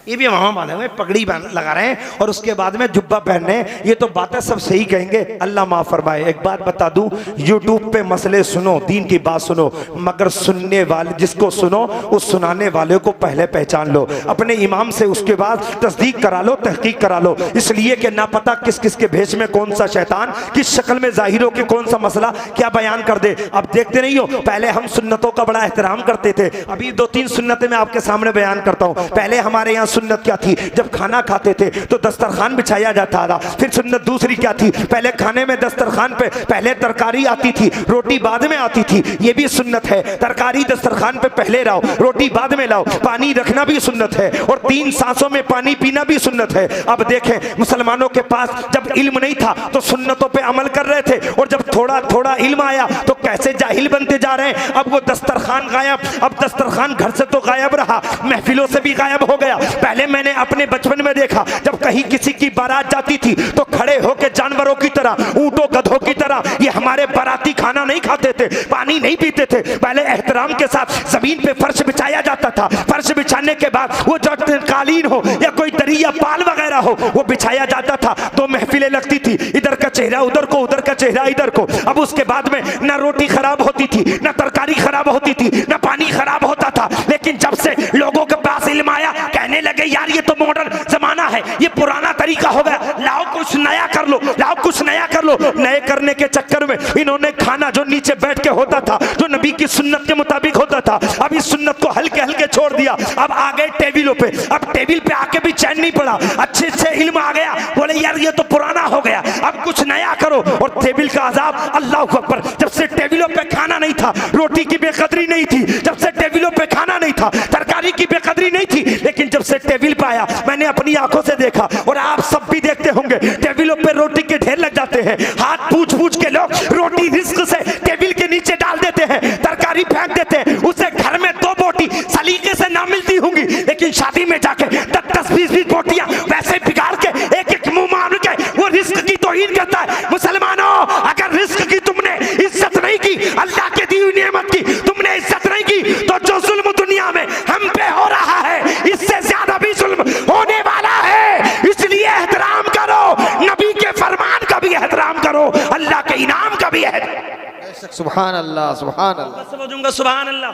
ये भी अमामा बांधे हुए, पगड़ी लगा रहे हैं और उसके बाद में जुब्बा पहन रहे हैं, ये तो बातें सब सही कहेंगे। अल्लाह माफ फरमाए। एक बात बता दूं, यूट्यूब पे मसले सुनो, दीन की बात सुनो, मगर सुनने वाले जिसको सुनो उस सुनाने वाले को पहले पहचान लो, अपने इमाम से उसके बाद तस्दीक करा लो, तहकीक करा लो, इसलिए कि ना पता किस किस के भेष में कौन सा शैतान किस शक्ल में जाहिर हो के कौन सा मसला क्या बयान कर दे। अब देखते नहीं हो, पहले हम सुन्नतों का बड़ा एहतराम करते थे, अभी 2-3 सुन्नतें मैं आपके सामने बयान करता हूँ। पहले हमारे यहाँ सुन्नत क्या थी, जब खाना खाते थे तो दस्तरखान बिछाया जाता था। फिर सुन्नत दूसरी क्या थी, पहले खाने में दस्तरखान पे पहले तरकारी आती थी, रोटी बाद में आती थी, ये भी सुन्नत है। तरकारी दस्तरखान पे पहले लाओ, रोटी बाद में लाओ, पानी रखना भी सुन्नत है, और 3 सांसों में पानी पीना भी सुन्नत है। अब देखें, मुसलमानों के पास जब इल्म नहीं था तो सुन्नतों पे अमल कर रहे थे, और जब थोड़ा थोड़ा इल्म आया तो कैसे जाहिल बनते जा रहे हैं। अब वो दस्तरखान गायब, अब दस्तरखान घर से तो गायब रहा, महफिलों से भी गायब हो गया। पहले मैंने अपने बचपन में देखा, जब कहीं किसी की बारात जाती थी तो खड़े होकर जानवरों की तरह, ऊंटों गधों की तरह, ये हमारे बाराती खाना नहीं खाते थे, पानी नहीं पीते थे। पहले एहतराम के साथ जमीन पे फर्श बिछाया जाता था, फर्श बिछाने के बाद वो जो कालीन हो या कोई दरी या पाल वगैरह हो वो बिछाया जाता था, तो महफिलें लगती थी, इधर का चेहरा उधर को, उधर का चेहरा इधर को। अब उसके बाद में ना रोटी खराब होती थी, ना तरकारी खराब होती थी, ना पानी खराब होता था। लेकिन जब से लोगों के पास इल्म आया, कहने लगे यार ये तो मॉडर्न जमाना है, ये पुराना तरीका हो गया, लाओ कुछ नया कर लो, लाओ कुछ नया कर लो। नए करने के चक्कर में इन्होंने खाना जो नीचे बैठ के होता था, जो नबी की सुन्नत के मुताबिक होता था, अब इस सुन्नत को हल्के हल्के छोड़ दिया। अब आ गए टेबलों पे, अब टेबल पे आके भी चैन नहीं पड़ा, अच्छे से इल्म आ गया, बोले यार ये तो पुराना हो गया, अब कुछ नया करो। और टेबल का अजाब, अल्लाह अकबर, जब से टेबलों पे खाना नहीं था, रोटी की बेकदरी नहीं थी, जब से टेबलों पे खाना नहीं था, तरकारी की बेकदरी नहीं थी, लेकिन जब से टेबल पे आया, मैंने अपनी आंखों से देखा और आप सब भी देखते होंगे, टेबलों पे रोटी के ढेर लग जाते हैं, हाथ पूछ के लोग रोटी रिस्क से टेबल के नीचे डाल देते हैं, तरकारी फेंक देते हैं। उसे घर में 2 बोटी सलीके से ना मिलती होंगी, लेकिन शादी में जाके 10-20 बोटियां वैसे बिगाड़ के एक मुंह मार के वो रिस्क की तौहीन करता है। मुसलमानों, अगर रिस्क की तुमने इज्जत नहीं की, अल्लाह के दी हुई नेमत की तुमने इज्जत नहीं की, तो जो जुल्म दुनिया में हम पे हो रहा है, इससे ज्यादा भी जुल्म होने वाला है। इसलिए एहतराम करो, नबी के फरमान का भी एहतराम करो, अल्लाह के इनाम का भी एहतराम। सुभान अल्लाह, सुभान अल्लाह। समझूंगा सुभान अल्लाह।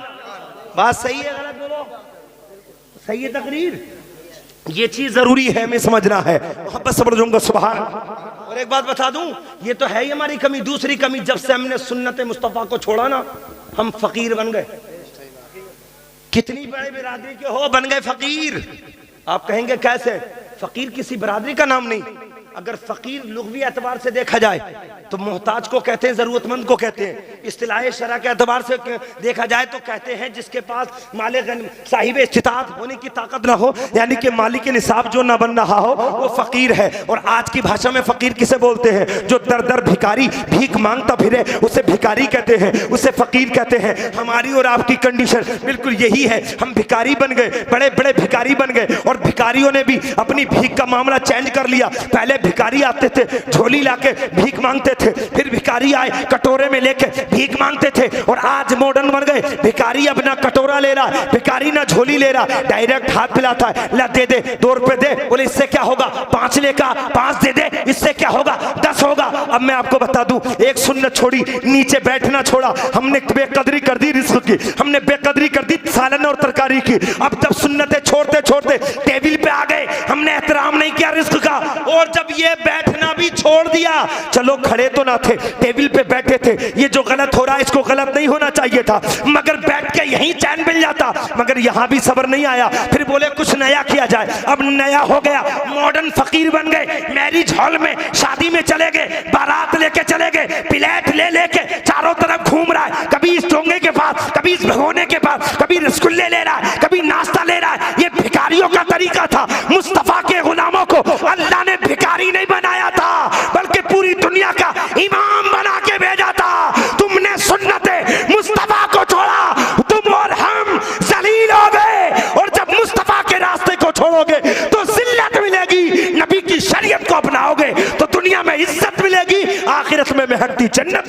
बात सही है, गलत बोलो, सही है तकरीर, ये चीज जरूरी है, हमें समझना है, बस समझूंगा सुभान। और एक बात बता दूं, ये तो है ही हमारी कमी। दूसरी कमी, जब से हमने सुन्नत मुस्तफा को छोड़ा ना, हम फकीर बन गए। कितनी बड़े बिरादरी के हो, बन गए फकीर। आप कहेंगे कैसे? फकीर किसी बिरादरी का नाम नहीं। अगर फकीर लुग़वी एतबार से देखा जाए तो मोहताज को कहते हैं, जरूरतमंद को कहते हैं। इस्तिलाह शरा के एतबार से देखा जाए तो कहते हैं जिसके पास माले साहिब इस्तिताअत होने की ताकत ना हो, यानी कि मालिक निसाब जो ना बन रहा हो, वो फकीर है। और आज की भाषा में फकीर किसे बोलते हैं? जो दर दर भिखारी भीख मांगता फिरे, उसे भिखारी कहते हैं, उसे फकीर कहते हैं। हमारी और आपकी कंडीशन बिल्कुल यही है, हम भिखारी बन गए, बड़े बड़े भिखारी बन गए। और भिखारियों ने भी अपनी भीख का मामला चेंज कर लिया। पहले भिखारी आते थे, झोली लाके भीख मांगते थे, फिर भिखारी आए कटोरे में लेके भीख मांगते थे। और आज मॉडर्न बन गए, भिखारी अब ना कटोरा ले रहा है, भिखारी ना झोली ले रहा, डायरेक्ट हाथ पिलाता है, ला दे दे, 2 रुपए दे, बोले इससे क्या होगा, 5 लेका 5 दे दे, इससे क्या होगा, 10 होगा। अब मैं आपको बता दूं, एक सुन्नत छोड़ी, नीचे बैठना छोड़ा, हमने बेकदरी कर दी रिस्क की, हमने बेकदरी कर दी सालन और तरकारी की। अब जब सुन्नतें छोड़ते छोड़ते टेबल पे आ गए, हमने एहतराम नहीं किया रिस्क का। और जब ये बैठना भी छोड़ दिया, चलो खड़े तो ना थे, टेबल पे बैठे थे, ये जो गलत हो रहा है इसको गलत नहीं होना चाहिए था, मगर बैठ के यहीं चैन मिल जाता, मगर यहां भी सब्र नहीं आया। फिर बोले कुछ नया किया जाए, अब नया हो गया, मॉडर्न फकीर बन गए। मैरिज हॉल में शादी में चले गए, बारात लेके चले गए, प्लेट ले लेके चारों तरफ घूम रहा है, कभी इस डोंगे के पास, कभी इस भगोने के पास, कभी रसगुल्ले ले रहा है, कभी नाश्ता ले रहा है। ये भिखारियों का तरीका था। मुस्तफा के गुलामों को अल्लाह ने भिखारी नहीं बनाया था, बल्कि पूरी दुनिया का इमाम बना के भेजा था। तुमने सुन्नते मुस्तफा को छोड़ा, तुम और हम जलील हो गए। और जब मुस्तफा के रास्ते को छोड़ोगे तो जिल्लत मिलेगी, नबी की शरीयत को अपनाओगे तो दुनिया में इज्जत मिलेगी, आखिरत में महकती जन्नत।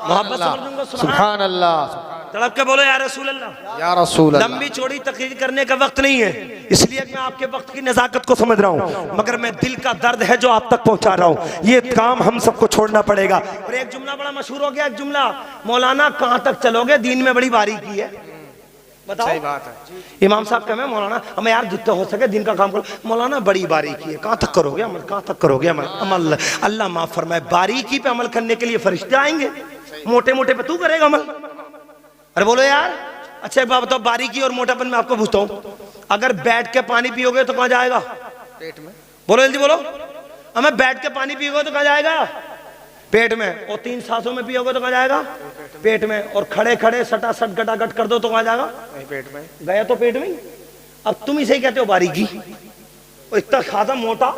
मोहब्बत से बोल दूंगा सुभान अल्लाह, तड़प के बोलो या रसूल अल्लाह। या रसूल अल्लाह। लंबी चौड़ी तकरीर करने का वक्त नहीं है, इसलिए मैं आपके वक्त की नजाकत को समझ रहा हूँ, मगर मैं दिल का दर्द है जो आप तक पहुंचा रहा हूँ। ये काम हम सबको छोड़ना पड़ेगा। और एक जुमला बड़ा मशहूर हो गया, एक जुमला, मौलाना कहाँ तक चलोगे, दीन में बड़ी बारीकी है। बताओ, सही बात है। इमाम साहब कहे मौलाना हमें यार जितना हो सके दिन का काम करो। मौलाना बड़ी बारीकी है, कहाँ तक करोगे अमल, कहाँ तक करोगे अमल। अमल अल्लाह माफ फरमाए, बारीकी पे अमल करने के लिए फरिश्ते आएंगे, मोटे मोटे पे तू करेगा अमल। अरे बोलो यार, अच्छा एक बात बताओ, बारीकी और मोटापन में आपको पूछता हूँ, अगर बैठ के पानी पियोगे तो कहाँ जाएगा, पेट में। बोलो जल्दी बोलो, हमें बैठ के पानी पियोगे तो कहाँ जाएगा, पेट में। और 3 सांसों में पियोगे तो कहाँ जाएगा, पेट में। और खड़े खड़े सटा सट गटागट कर दो तो कहाँ जाएगा, पेट में। गया तो पेट में ही। अब तुम इसे कहते हो बारीकी, और इतना खासा मोटा,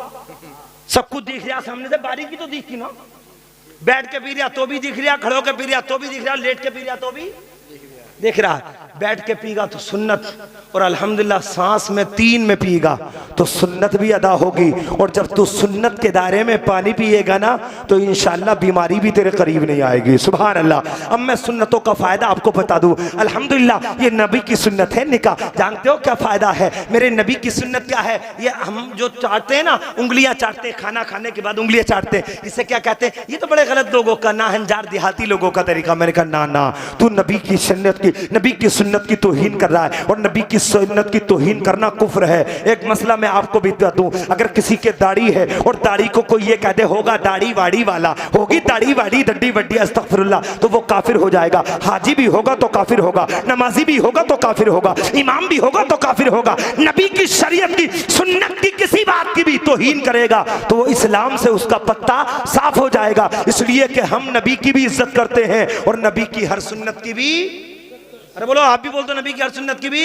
सब कुछ दिख रहा सामने से, बारीकी तो दिखती ना। बैठ के पी रहा तो भी दिख रहा, खड़े होकर पी रहा तो भी दिख रहा, लेट के पी रहा तो भी दिख रहा। बैठ के पीगा तो सुन्नत, और अल्हम्दुलिल्लाह सांस में 3 में पीगा तो सुन्नत भी अदा होगी। और जब तू सुन्नत के दायरे में पानी पिएगा ना तो इंशाअल्लाह बीमारी भी तेरे करीब नहीं आएगी। सुभान अल्लाह। अब मैं सुन्नतों का फायदा आपको बता दूं। अल्हम्दुलिल्लाह ये नबी की सुन्नत है निकाह। जानते हो क्या फायदा है मेरे नबी की सुन्नत क्या है? ये हम जो चाटते हैं ना, उंगलियां चाटते, खाना खाने के बाद उंगलियां चाटते, इसे क्या कहते हैं? ये तो बड़े गलत लोगों का, नाहंजार देहाती लोगों का तरीका। मैंने कहा ना ना, तू नबी की सुन्नत की, नबी की सुन्नत की तौहीन कर रहा है, और नबी की सुन्नत की तौहीन करना कुफ्र है। एक मसला मैं आपको भी बता दूं, अगर किसी के दाढ़ी है और दाढ़ी को कोई ये कहते होगा दाढ़ी वाड़ी वाला, होगी दाढ़ी वाड़ी दड्डी वड्डी अस्तगफिरुल्लाह, तो वो काफिर हो जाएगा। हाजी भी होगा तो काफिर होगा, नमाजी भी होगा तो काफिर होगा, इमाम भी होगा तो काफिर होगा। नबी की शरीयत की सुन्नत की किसी बात की भी तौहीन करेगा तो वो इस्लाम से उसका पत्ता साफ हो जाएगा। इसलिए कि हम नबी की भी इज्जत करते हैं और नबी की हर सुन्नत की भी। अरे बोलो, आप भी बोल दो नबी की हर सुन्नत की भी।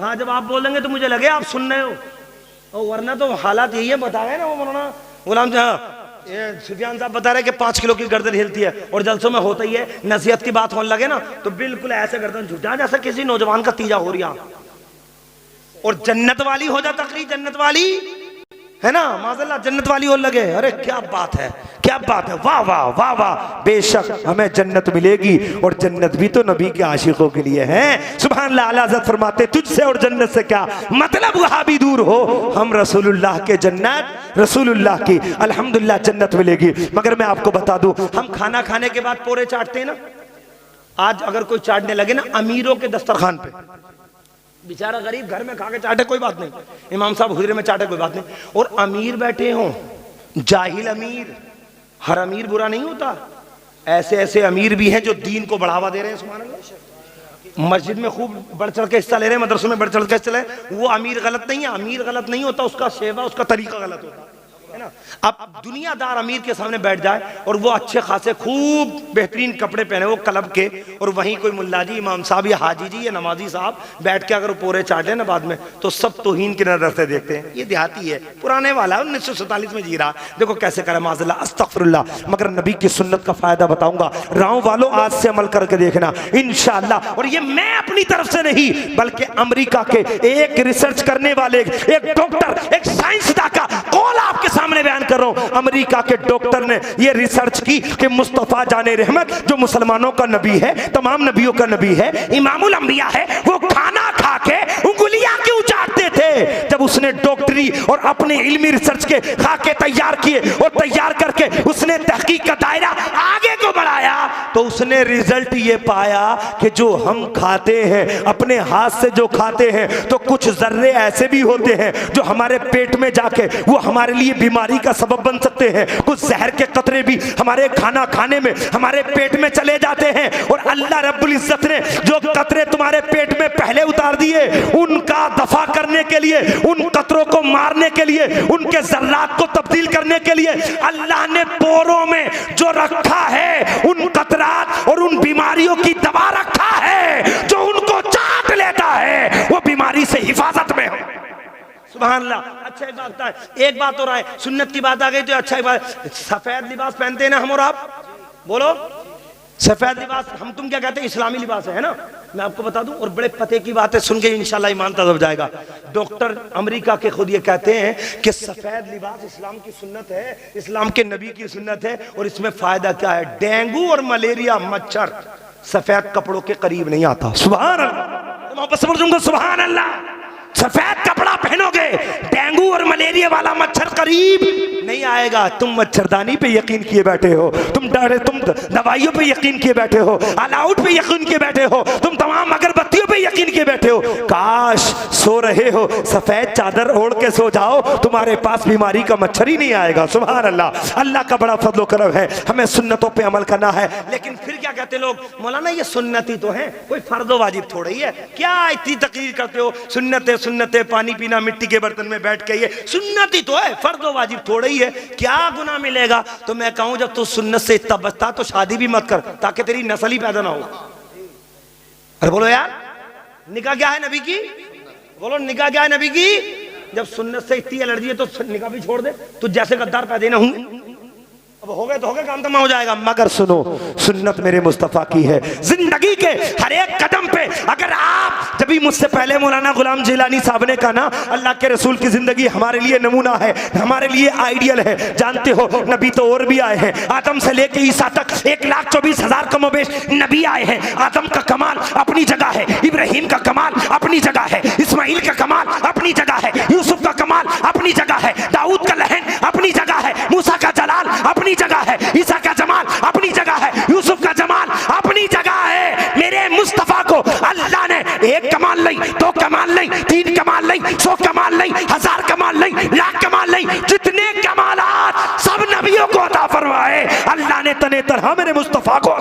हाँ, जब आप बोलेंगे तो मुझे लगे आप सुन रहे हो, और वरना तो हालात यही है। बता रहे ना वो मौलाना गुलाम साहब, ये सुफियान साहब बता रहे कि 5 किलो की गर्दन हिलती है, और जलसों में होता ही है, नसीहत की बात होने लगे ना तो बिल्कुल ऐसे गर्दन झुका जैसा किसी नौजवान का तीजा हो रहा, और जन्नत वाली हो जा तकरीर, जन्नत वाली है ना, माज़अल्लाह जन्नत वाली हो लगे। अरे क्या बात है, क्या बात है, वाह वाह वाह वाह। बेशक हमें जन्नत मिलेगी, और जन्नत भी तो नबी के आशिकों के लिए है। सुभान अल्लाह। आला हज़रत फरमाते तुझसे और जन्नत से क्या मतलब, वहां भी दूर हो, हम रसूलुल्लाह के जन्नत, रसूलुल्लाह की अल्हम्दुलिल्लाह जन्नत मिलेगी। मगर मैं आपको बता दूं, हम खाना खाने के बाद पोरे चाटते हैं ना, आज अगर कोई चाटने लगे ना अमीरों के दस्तरखान पे, बेचारा गरीब घर में खा के चाटे कोई बात नहीं, इमाम साहब हुजरे में चाटे कोई बात नहीं, और अमीर बैठे हों, जाहिल अमीर, हर अमीर बुरा नहीं होता, ऐसे ऐसे अमीर भी हैं जो दीन को बढ़ावा दे रहे हैं। सुभान अल्लाह। मस्जिद में खूब बढ़ चढ़ के हिस्सा ले रहे हैं, मदरसों में बढ़ चढ़ के हिस्सा ले, वो अमीर गलत नहीं है। अमीर गलत नहीं होता, उसका सेवा, उसका तरीका गलत होता है ना। अब दुनियादार अमीर के सामने बैठ जाए और वो अच्छे खासे खूब बेहतरीन कपड़े पहने वो क्लब के, और वहीं कोई मुल्ला जी, इमाम साहब या हाजी जी या नमाजी साहब बैठ के अगर पूरे चाटे ना बाद में, तो सब तौहीन की नजर से देखते हैं। ये देहाती है, पुराने वाला है, 1947 में जी रहा, देखो कैसे करे, माज़अल्लाह अस्तगफिरुल्लाह। मगर नबी की सुन्नत का फायदा बताऊंगा, राव वालों आज से अमल करके देखना इंशाअल्लाह। और ये मैं अपनी तरफ से नहीं, बल्कि अमेरिका के एक रिसर्च करने वाले, एक डॉक्टर, एक साइंसदान का कौल आपके सामने बयान कर रहा हूं। अमेरिका के डॉक्टर ने यह रिसर्च की कि मुस्तफा जाने रहमत जो मुसलमानों का नबी है, तमाम नबियों का नबी है, इमामुल अंबिया है, वो खाना खा के उंगलियां क्यों चाटते थे? जब उसने डॉक्टरी और अपने इल्मी रिसर्च के खाके तैयार किए और तैयार करके उसने तहकीक का दायरा आगे को बढ़ाया, तो उसने रिजल्ट ये पाया कि जो हम खाते हैं अपने हाथ से जो खाते हैं, तो कुछ जर्रे ऐसे भी होते हैं जो हमारे पेट में जाके वो हमारे लिए बीमारी का सबब बन सकते हैं। कुछ जहर के कतरे भी हमारे खाना खाने में हमारे पेट में चले जाते हैं, और अल्लाह रब्बुल इज्जत ने जो कतरे तुम्हारे पेट में पहले उतार दिए, उनका दफा करने के लिए, उन कतरों को मारने के लिए, उनके जर्रात को तब्दील करने के लिए अल्लाह ने पोरों में जो रखा है, उन कतरात और उन बीमारियों की दवा रखा है, जो उनको चाट लेता है वो बीमारी से हिफाजत में हो। सुभान अल्लाह। अच्छा एक बात है, एक बात हो रहा है, सुन्नत की बात आ गई तो अच्छा एक बात, सफेद लिबास पहनते हैं ना हम और आप, बोलो सफेद लिबास हम तुम क्या कहते हैं, इस्लामी लिबास है ना। मैं आपको बता दूं, और बड़े पते की बात है, सुन के इंशाल्लाह ईमान तज़ब जाएगा। डॉक्टर अमेरिका के खुद ये कहते हैं कि सफेद लिबास इस्लाम की सुन्नत है, इस्लाम के नबी की सुन्नत है। और इसमें फायदा क्या है, डेंगू और मलेरिया मच्छर सफेद कपड़ों के करीब नहीं आता। सुभान अल्लाह, मोहब्बत से बोलूंगा सुभान अल्लाह। सफेद कपड़ा पहनोगे, डेंगू और मलेरिया वाला मच्छर करीब नहीं आएगा। तुम मच्छरदानी पे यकीन किए बैठे हो, तुम दवाइयों पे यकीन किए बैठे हो, ऑल आउट पे यकीन किए बैठे हो, तुम तमाम अगरबत्तियों पे यकीन किए बैठे हो। काश सो रहे हो, सफेद चादर ओढ़ के सो जाओ, तुम्हारे पास बीमारी का मच्छर ही नहीं आएगा। सुभान अल्लाह, अल्लाह का बड़ा फजल करम है। हमें सुन्नतों पे अमल करना है। लेकिन फिर क्या कहते लोग, मौलाना ये सुन्नती तो है, कोई फर्ज वाजिब थोड़ा ही है, क्या इतनी तकरीर करते हो, सुन्नतें सुन्नतें, पानी पीना मिट्टी के बर्तन में बैठ के, ये सुन्नती तो है, फर्ज वाजिब थोड़ा ही है, क्या गुनाह मिलेगा। तो मैं कहूं जब तू सुन्नत से इतना बचता तो शादी भी मत कर, ताकि तेरी नस्ल ही पैदा ना हो। अरे बोलो यार, निकाह क्या है नबी की, बोलो निकाह क्या है नबी की। जब सुन्नत से इतनी एलर्जी है तो निकाह भी छोड़ दे, तू जैसे गद्दार पैदा ना हूं। अब हो गए तो हो गए, काम तमाम हो जाएगा। मगर सुनो, सुन्नत मेरे मुस्तफा की है। जिंदगी के हर एक कदम पे अगर आप, जब भी मुझसे पहले मौलाना गुलाम जिलानी साहब ने कहा ना, अल्लाह के रसूल की जिंदगी हमारे लिए नमूना है, हमारे लिए आइडियल है। जानते हो नबी तो और भी आए हैं, आदम से लेके ईसा तक 1,24,000 कमोबेश नबी आए हैं। आदम का कमाल अपनी जगह है, इब्राहिम का कमाल अपनी जगह है, इस्माइल का कमाल अपनी जगह है, यूसुफ का कमाल अपनी जगह है, दाऊद का लहन अपनी जगह है, मूसा का जलाल अपनी जगह है, ईसा का जमाल अपनी जगह है, यूसुफ का जमाल अपनी जगह है। मेरे मुस्तफा को अल्लाह ने एक कमाल नहीं, दो कमाल नहीं, तीन कमाल नहीं, 100 कमाल नहीं, 1000 कमाल नहीं, लाख कमाल नहीं, जितने कमालात सब नबियों को अता फरमाए, अल्लाह ने तने तरह मेरे मुस्तफा को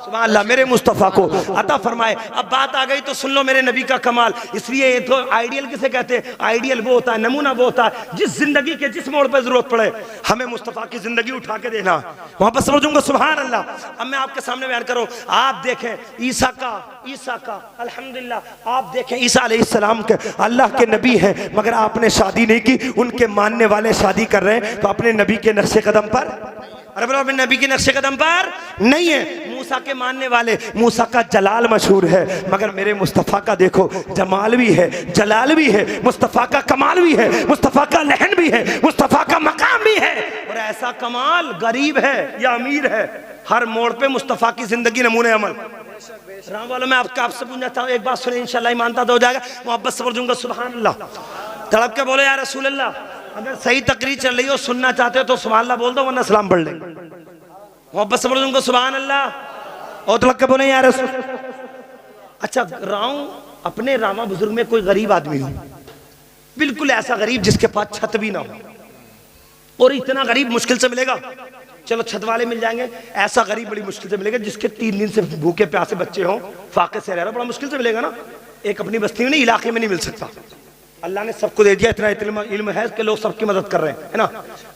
सुभान अल्लाह, मेरे मुस्तफ़ा को अता फरमाए। अब बात आ गई तो सुन लो मेरे नबी का कमाल। इसलिए ये तो आइडियल किसे कहते हैं, आइडियल वो होता है, नमूना वो होता है जिस जिंदगी के जिस मोड़ पर जरूरत पड़े हमें मुस्तफ़ा की जिंदगी उठा के देना, वहां पर समझूंगा सुभान अल्लाह। अब मैं आपके सामने बयान करूं, आप देखें ईसा का अल्हम्दुलिल्लाह, आप देखें ईसा अलैहिस्सलाम के अल्लाह के नबी हैं, मगर आपने शादी नहीं की, उनके मानने वाले शादी कर रहे हैं। तो अपने नबी के नक्शे कदम पर, अरे बोलो अपने नबी के नक्शे कदम पर नहीं है। मूसा के मानने वाले, मूसा का जलाल मशहूर है, मगर मेरे मुस्तफ़ा का देखो जमाल भी है, जलाल भी है, मुस्तफ़ा का कमाल भी है, मुस्तफ़ा का लहन भी है, मुस्तफ़ा का मकाम भी है। और ऐसा कमाल गरीब है या अमीर है, हर मोड़ पे मुस्तफ़ा की जिंदगी नमूने अमल। राम वालों, मैं आपसे पूछना चाहता हूँ, एक बात सुने, इंशाल्लाह ईमानता तो हो जाएगा। मोहब्बत से बोलूंगा सुभान अल्लाह, तड़प के बोलो या रसूल अल्लाह। अगर सही तकरीर चल रही हो, सुनना चाहते हो तो सुभान अल्लाह बोल दो, वरना सलाम पढ़ ले। मोहब्बत से बोलूंगा सुभान अल्लाह और तड़प के बोले या रसूल। अच्छा, अपने रामा बुजुर्ग में कोई गरीब आदमी हो, बिल्कुल ऐसा गरीब जिसके पास छत भी ना हो, और इतना गरीब मुश्किल से मिलेगा, चलो छत वाले मिल जाएंगे, ऐसा गरीब बड़ी मुश्किल से मिलेगा जिसके 3 दिन से भूखे प्यासे बच्चे हों, फाके से रह रहा, बड़ा मुश्किल से मिलेगा ना। एक अपनी बस्ती में नहीं, इलाके में नहीं मिल सकता। अल्लाह ने सबको दे दिया, इतना इल्म है कि लोग सबकी मदद कर रहे हैं, है ना।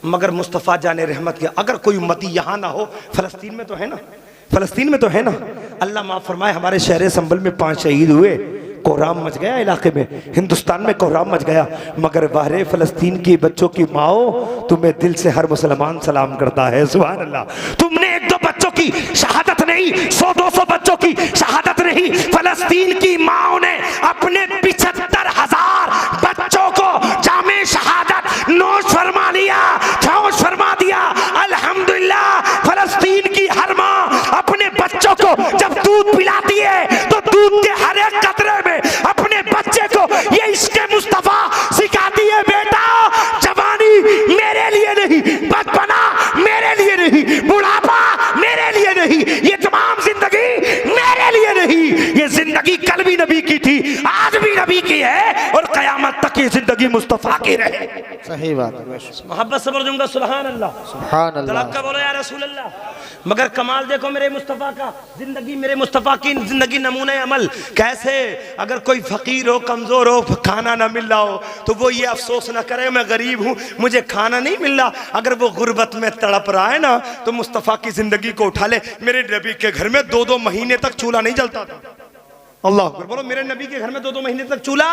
मगर मुस्तफ़ा जाने रहमत किया, अगर कोई उम्मती यहाँ ना हो, फलस्तीन में तो है ना, फलस्तीन में तो है ना। अल्लाह माफ़ फरमाए, हमारे शहर संभल में 5 शहीद हुए, कोहराम मच गया इलाके में, हिंदुस्तान में कोहराम मच गया। मगर बाहरे फलस्तीन की बच्चों की माओ, तुम्हें दिल से हर मुसलमान सलाम करता है। सुभान अल्लाह। तुमने 1-2 बच्चों की शहादत नहीं, 100-200 बच्चों की शहादत नहीं, फलस्तीन की माओ ने अपने 75,000 बच्चों को जामे शहादत नोश फरमा लिया, नोश फरमा दिया। अल्हम्दुलिल्लाह, फलस्तीन की हर माँ अपने बच्चों को जब दूध पिलाती है तो दूध के हर एक कतरे में अपने बच्चे को ये इश्क़ मुस्तफा सिखाती है, बेटा जवानी मेरे लिए नहीं, बचपना मेरे लिए नहीं, बुढ़ापा मेरे लिए नहीं, ये तमाम जिंदगी मेरे लिए नहीं, ये जिंदगी कल भी नबी की थी, आज भी नबी की है, और कयामत तक ये जिंदगी मुस्तफा की रहे। सही बात है। मोहब्बत से बोलूंगा सुभान अल्लाह, सुभान अल्लाह। तड़प का बोलो या रसूल अल्लाह। मगर कमाल देखो मेरे मुस्तफ़ा का, जिंदगी मेरे मुस्तफ़ा की जिंदगी नमूने अमल। कैसे, अगर कोई फकीर हो, कमजोर हो, खाना ना मिल रहा हो, तो वो ये अफसोस ना करे मैं गरीब हूँ, मुझे खाना नहीं मिल रहा। अगर वो गुर्बत में तड़प रहा है ना, तो मुस्तफ़ा की जिंदगी को उठा ले। मेरे नबी के घर में 2-2 महीने तक चूल्हा नहीं जलता था। अल्लाह बोलो, मेरे नबी के घर में 2-2 महीने तक चूल्हा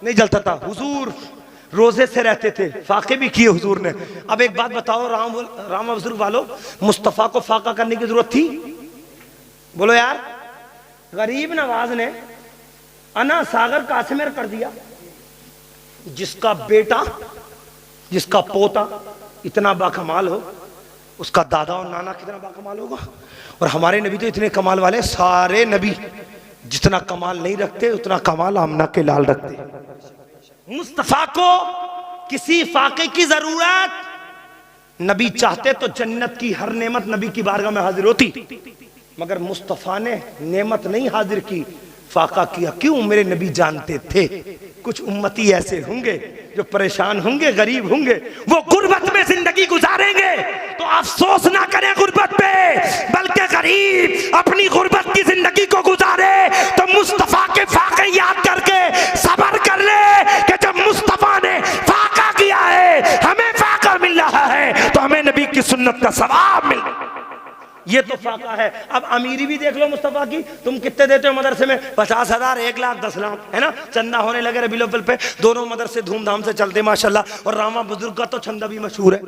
नहीं जलता था। हुजूर रोजे से रहते थे, फाके भी किए हुजूर ने। अब एक बात बताओ राम बुजुर्ग वालों, मुस्तफ़ा को फाका करने की जरूरत थी? बोलो यार। गरीब नवाज ने अना सागर कासिमेर कर दिया। जिसका बेटा, जिसका पोता इतना बाकमाल हो, उसका दादा और नाना कितना बाकमाल होगा। और हमारे नबी तो इतने कमाल वाले, सारे नबी जितना कमाल नहीं रखते उतना कमाल आमना के लाल रखते। मुस्तफा को किसी फाके की जरूरत, नबी चाहते तो जन्नत की हर नेमत नबी की बारगाह में हाजिर होती, मगर मुस्तफा ने नेमत नहीं हाजिर की, फाका किया। क्यों? मेरे नबी जानते थे कुछ उम्मती ऐसे होंगे जो परेशान होंगे, गरीब होंगे, वो गुर्बत में जिंदगी गुजारेंगे, तो अफसोस ना करें गुर्बत पे, बल्कि गरीब अपनी गुर्बत की जिंदगी को गुजारे तो मुस्तफा के फाके याद करके सब्र कर ले कि जब मुस्तफा ने फाका किया है, हमें फाका मिल रहा है, तो हमें नबी की सुन्नत का सवाब मिल रहा है। ये तो फाका है। अब अमीरी भी देख लो मुस्तफा की। तुम कितने देते हो मदरसे में? 50,000, 1 लाख, 10 लाख, है ना। चंदा होने लगे रबीउल अव्वल पे, दोनों मदरसे धूमधाम से चलते माशाल्लाह। और रामा बुजुर्ग का तो चंदा भी मशहूर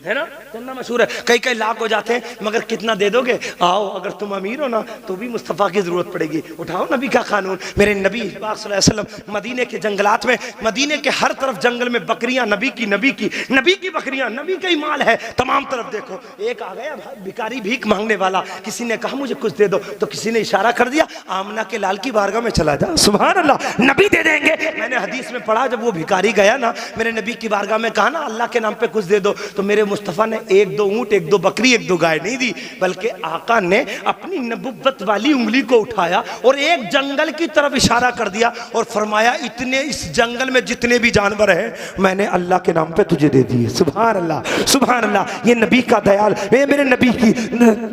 है ना, चंदा मशहूर है। कई कई लाख हो जाते हैं, मगर कितना दे दोगे? आओ, अगर तुम अमीर हो ना तो भी मुस्तफ़ा की जरूरत पड़ेगी। उठाओ नबी का कानून। मेरे नबी पाक सल्लल्लाहु अलैहि वसल्लम मदीने के जंगलात में, मदीने के हर तरफ जंगल में बकरियां नबी की बकरियां, नबी का ही माल है तमाम तरफ। देखो, एक आ गया भिखारी भीख मांगने वाला, किसी ने कहा मुझे कुछ दे दो, तो किसी ने इशारा कर दिया, आमना के लाल की बारगाह में चला जा, सुभान अल्लाह, नबी दे देंगे। मैंने हदीस में पढ़ा, जब वो भिखारी गया ना, मेरे नबी की बारगाह में कहा ना अल्लाह के नाम पे कुछ दे दो, तो मेरे मुस्तफ़ा ने 1-2 ऊंट, 1-2 बकरी, 1-2 गाय नहीं दी, बल्कि आका ने अपनी नबुव्वत वाली उंगली को उठाया और एक जंगल की तरफ इशारा कर दिया और फरमाया, इतने इस जंगल में जितने भी जानवर हैं, मैंने अल्लाह के नाम पे तुझे दे दिए। सुभान अल्लाह, सुभान अल्लाह। ये नबी का दयाल, मेरे नबी की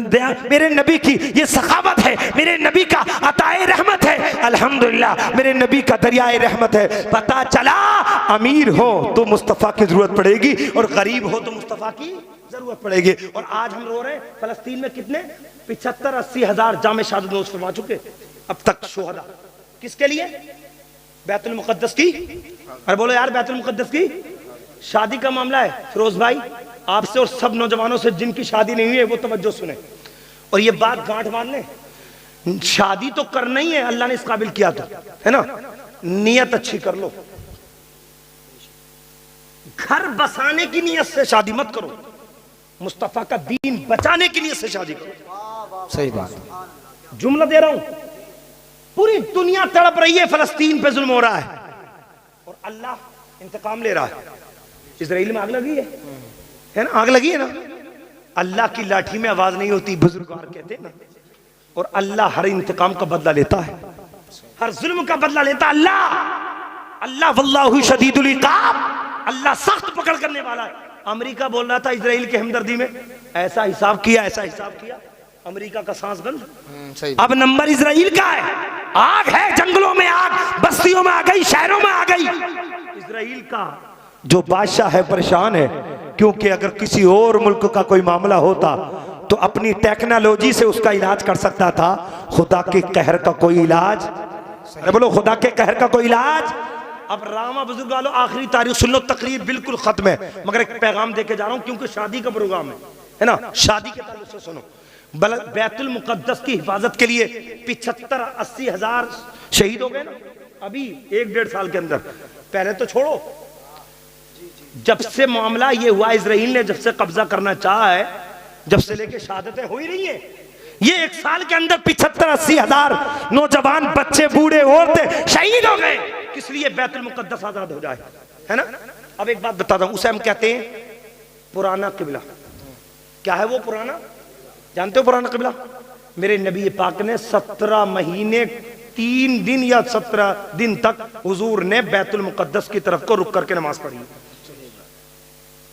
दया, मेरे नबी की ये सखावत है, मेरे नबी का अताए रहमत है। अल्हम्दुलिल्लाह, मेरे नबी का दरियाए रहमत है। पता चला अमीर हो तो मुस्तफ़ा की जरूरत पड़ेगी और गरीब हो तो मुस्तफ़ा की जरूरत पड़ेगी। और आज हम रो रहे हैं, फलस्तीन में कितने 75-80 हजार जामे शहादत नोश फरमा चुके अब तक शुहदा। किसके लिए? बैतुल मुक़द्दस की। अरे बोलो यार, बैतुल मुक़द्दस की शादी का मामला है। फिरोज भाई, आपसे और सब नौजवानों से जिनकी शादी नहीं हुई है वो तवज्जो सुने और ये बात गांठ बांध लें। शादी तो करना ही है, अल्लाह ने इस काबिल किया तो, है ना। नियत अच्छी कर लो। घर बसाने की नियत से शादी मत करो, मुस्तफा का दीन बचाने की नियत से शादी करो। सही बात। जुमला दे रहा हूं, पूरी दुनिया तड़प रही है, फलस्तीन पे जुल्म हो रहा है और अल्लाह इंतकाम ले रहा है। इजराइल में आग लगी है ना, आग लगी है ना। अल्लाह की लाठी में आवाज नहीं होती, बुजुर्गवार कहते हैं ना। और अल्लाह हर इंतकाम का बदला लेता है, हर जुल्म का बदला लेता अल्लाह वल्लाहु शदीदुल इकाब, अल्लाह सख्त पकड़ करने वाला है। अमेरिका बोल रहा था इजराइल के हमदर्दी में, ऐसा हिसाब किया, ऐसा हिसाब किया, अमेरिका का सांस बंद। अब नंबर इजराइल का है। आग है, जंगलों में आग, बस्तियों में आ गई, शहरों में आ गई। इजराइल का जो बादशाह है परेशान है, क्योंकि अगर किसी और मुल्क का कोई मामला होता तो अपनी टेक्नोलॉजी से उसका इलाज कर सकता था, खुदा के कहर का कोई इलाज। अरे बोलो, खुदा के कहर का कोई इलाज। अब रामा बुजुर्ग वालों, आखिरी तारीख सुन लो, तकरीर बिल्कुल खत्म है, मगर एक पैगाम देके जा रहा हूं क्योंकि शादी का प्रोग्राम है ना। शादी के ताल्लुक से सुनो, बैतुल मुक़द्दस की हिफाजत के लिए 75-80 हजार शहीद हो गए ना अभी 1-1.5 साल के अंदर। पहले तो छोड़ो, जब से मामला ये हुआ, इजराइल ने जब से कब्जा करना चाहा है, जब से लेके शहादतें हो ही रही है, ये 1 साल के अंदर 75-80 हजार नौजवान, बच्चे, बूढ़े, औरतें शहीद हो गए। किस लिए? बैतुल मुक़द्दस आजाद हो जाए, है ना। अब एक बात बताता हूं, उसे हम कहते हैं पुराना किबला। क्या है वो पुराना? जानते हो पुराना किबला? मेरे नबी पाक ने 17 महीने 3 दिन या 17 दिन तक हुजूर ने बैतुल मुक़द्दस की तरफ को रुक करके नमाज पढ़ी,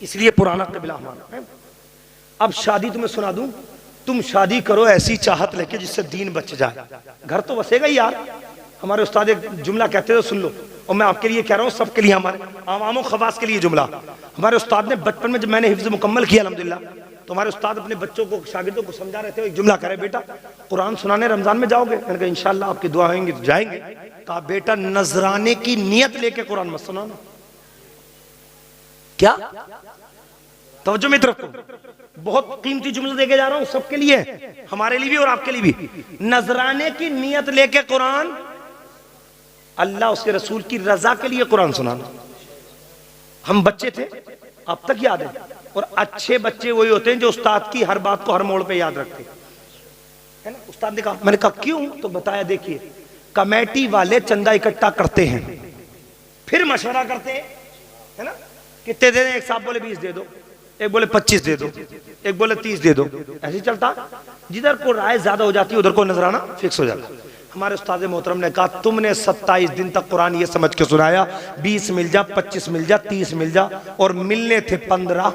इसलिए पुराना किबला हमारा है। अब शादी तुम्हें सुना दूं, तुम शादी करो ऐसी चाहत लेके जिससे दीन बच जाए, घर तो बसेगा ही यार। हमारे उस्ताद एक जुमला कहते थे, सुन लो, और मैं आपके लिए कह रहा हूँ, सबके लिए, हमारे आवामो खवास के लिए जुमला। हमारे उस्ताद ने बचपन में, जब मैंने हिफ्ज़ मुकम्मल किया अल्हम्दुलिल्लाह, तो हमारे उस्ताद अपने बच्चों को, शागिर्दों को समझा रहे थे, एक जुमला कह रहे, बेटा कुरान सुनाने रमजान में जाओगे? मैंने कहा इंशाल्लाह आपकी दुआ होंगी तो जाएंगे। कहा बेटा नजराने की नियत लेके कुरान मत सुनाना, क्या तवज्जो में रखो, बहुत कीमती जुमला देके जा रहा हूं सबके लिए, हमारे लिए भी और आपके लिए भी। नजराने की नियत लेके कुरान, अल्लाह उसके रसूल की रजा के लिए कुरान सुनाना। हम बच्चे थे, अब तक याद है, और अच्छे बच्चे वही होते हैं जो उस्ताद की हर बात को हर मोड़ पे याद रखते है ना। उस्ताद ने कहा, मैंने कहा क्यों, तो बताया देखिए कमेटी वाले चंदा इकट्ठा करते हैं, फिर मशवरा करते हैं, है ना, कितने दे दें, एक साहब बोले 20 दे दो, एक बोले 25 दे दो, एक बोले 30 दे दो, ऐसे ही चलता। जिधर को राय ज्यादा हो जाती है उधर को नजराना फिक्स हो जाता। हमारे उस्ताद मोहतरम ने कहा, तुमने 27 दिन तक कुरान ये समझ के सुनाया 20 मिल जा, 25 मिल जा, 30 मिल जा, और मिलने थे 15,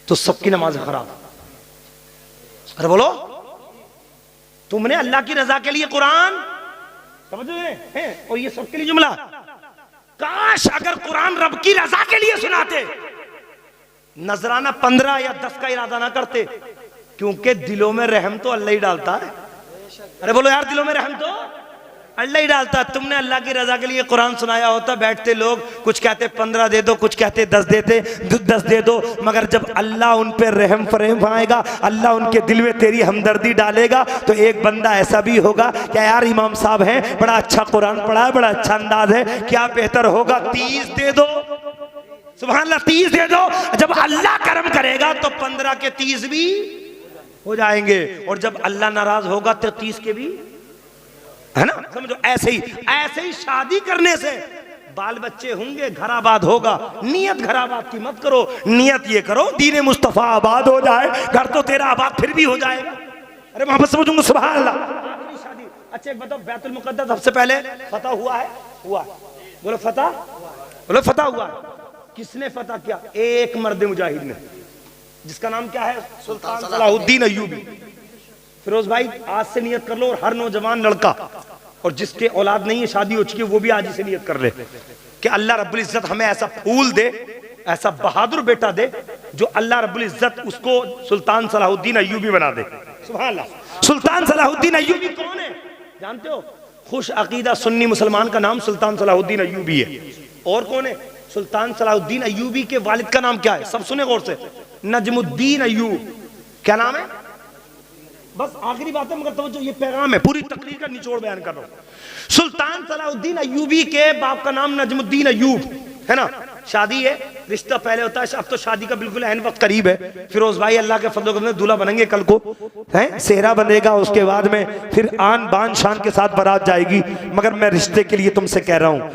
तो सबकी नमाज खराब। अरे बोलो, तुमने अल्लाह की रजा के लिए कुरान समझ रहे हैं, और ये सबके लिए जुमला। काश अगर कुरान रब की रजा के लिए सुनाते, नजराना 15 या 10 का इरादा ना करते, क्योंकि दिलों में रहम तो अल्लाह ही डालता है। अरे बोलो यार, दिलों में रहम तो अल्लाह ही डालता है। तुमने अल्लाह की रजा के लिए कुरान सुनाया होता, बैठते लोग कुछ कहते 15 दे दो, कुछ कहते 10 दे दो, मगर जब अल्लाह उन पे रहम फरेम आएगा, अल्लाह उनके दिल में तेरी हमदर्दी डालेगा, तो एक बंदा ऐसा भी होगा क्या यार इमाम साहब हैं, बड़ा अच्छा कुरान पढ़ा है, बड़ा अच्छा अंदाज है, क्या बेहतर होगा 30 दे दो, सुभान अल्लाह 30 दे दो। जब अल्लाह करम करेगा तो 15 के 30 भी हो जाएंगे, और जब अल्लाह नाराज होगा तो 30 के भी, है ना। समझो, ऐसे ही शादी करने से बाल बच्चे होंगे, घर आबाद होगा। नियत घर आबाद की मत करो, नियत ये करो दीन मुस्तफा आबाद हो जाए, घर तो तेरा आबाद फिर भी हो जाएगा। अरे मोहम्मद समझूंगा, सुभान अल्लाह। शादी, अच्छा एक बताओ, बैतुल मुकद्दस सबसे पहले फतह हुआ है, हुआ, बोलो फतह, बोलो फतह हुआ। किसने फतह किया? एक मर्द मुजाहिद ने, जिसका नाम क्या है? सुल्तान सलाहुद्दीन अय्यूबी। फिरोज भाई आज से नियत कर लो, और हर नौजवान लड़का और जिसके औलाद नहीं है, शादी हो चुकी है, वो भी आज ही से नियत कर ले कि अल्लाह रब्बुल इज्जत हमें ऐसा फूल दे, ऐसा बहादुर बेटा दे, जो अल्लाह रब्बुल इज्जत उसको सुल्तान सलाहुद्दीन अय्यूबी बना दे। सुभान अल्लाह। सुल्तान सलाहुद्दीन अय्यूबी कौन है जानते हो? खुश अकीदा सुन्नी मुसलमान का नाम सुल्तान सलाहुद्दीन अय्यूबी है। और कौन है? सुल्तान सलाहुद्दीन अय्यूबी के वालिद का नाम क्या है? सब सुने गौर से, नजमुद्दीन अय्यूब। क्या नाम है? बस आखिरी बात है, मगर तो ये पैगाम है, पूरी तकरीर का निचोड़ बयान कर रहा हूं। सुल्तान सलाहुद्दीन अय्यूबी के बाप का नाम नजमुद्दीन अय्यूब है ना। शादी है, रिश्ता पहले होता है, अब तो शादी का बिल्कुल ऐन वक्त करीब है। फिरोज भाई अल्लाह के फजल से दूल्हा बनेंगे, कल को है सेहरा बनेगा, उसके बाद में फिर आन बान शान के साथ बारात जाएगी। मगर मैं रिश्ते के लिए तुमसे कह रहा हूं,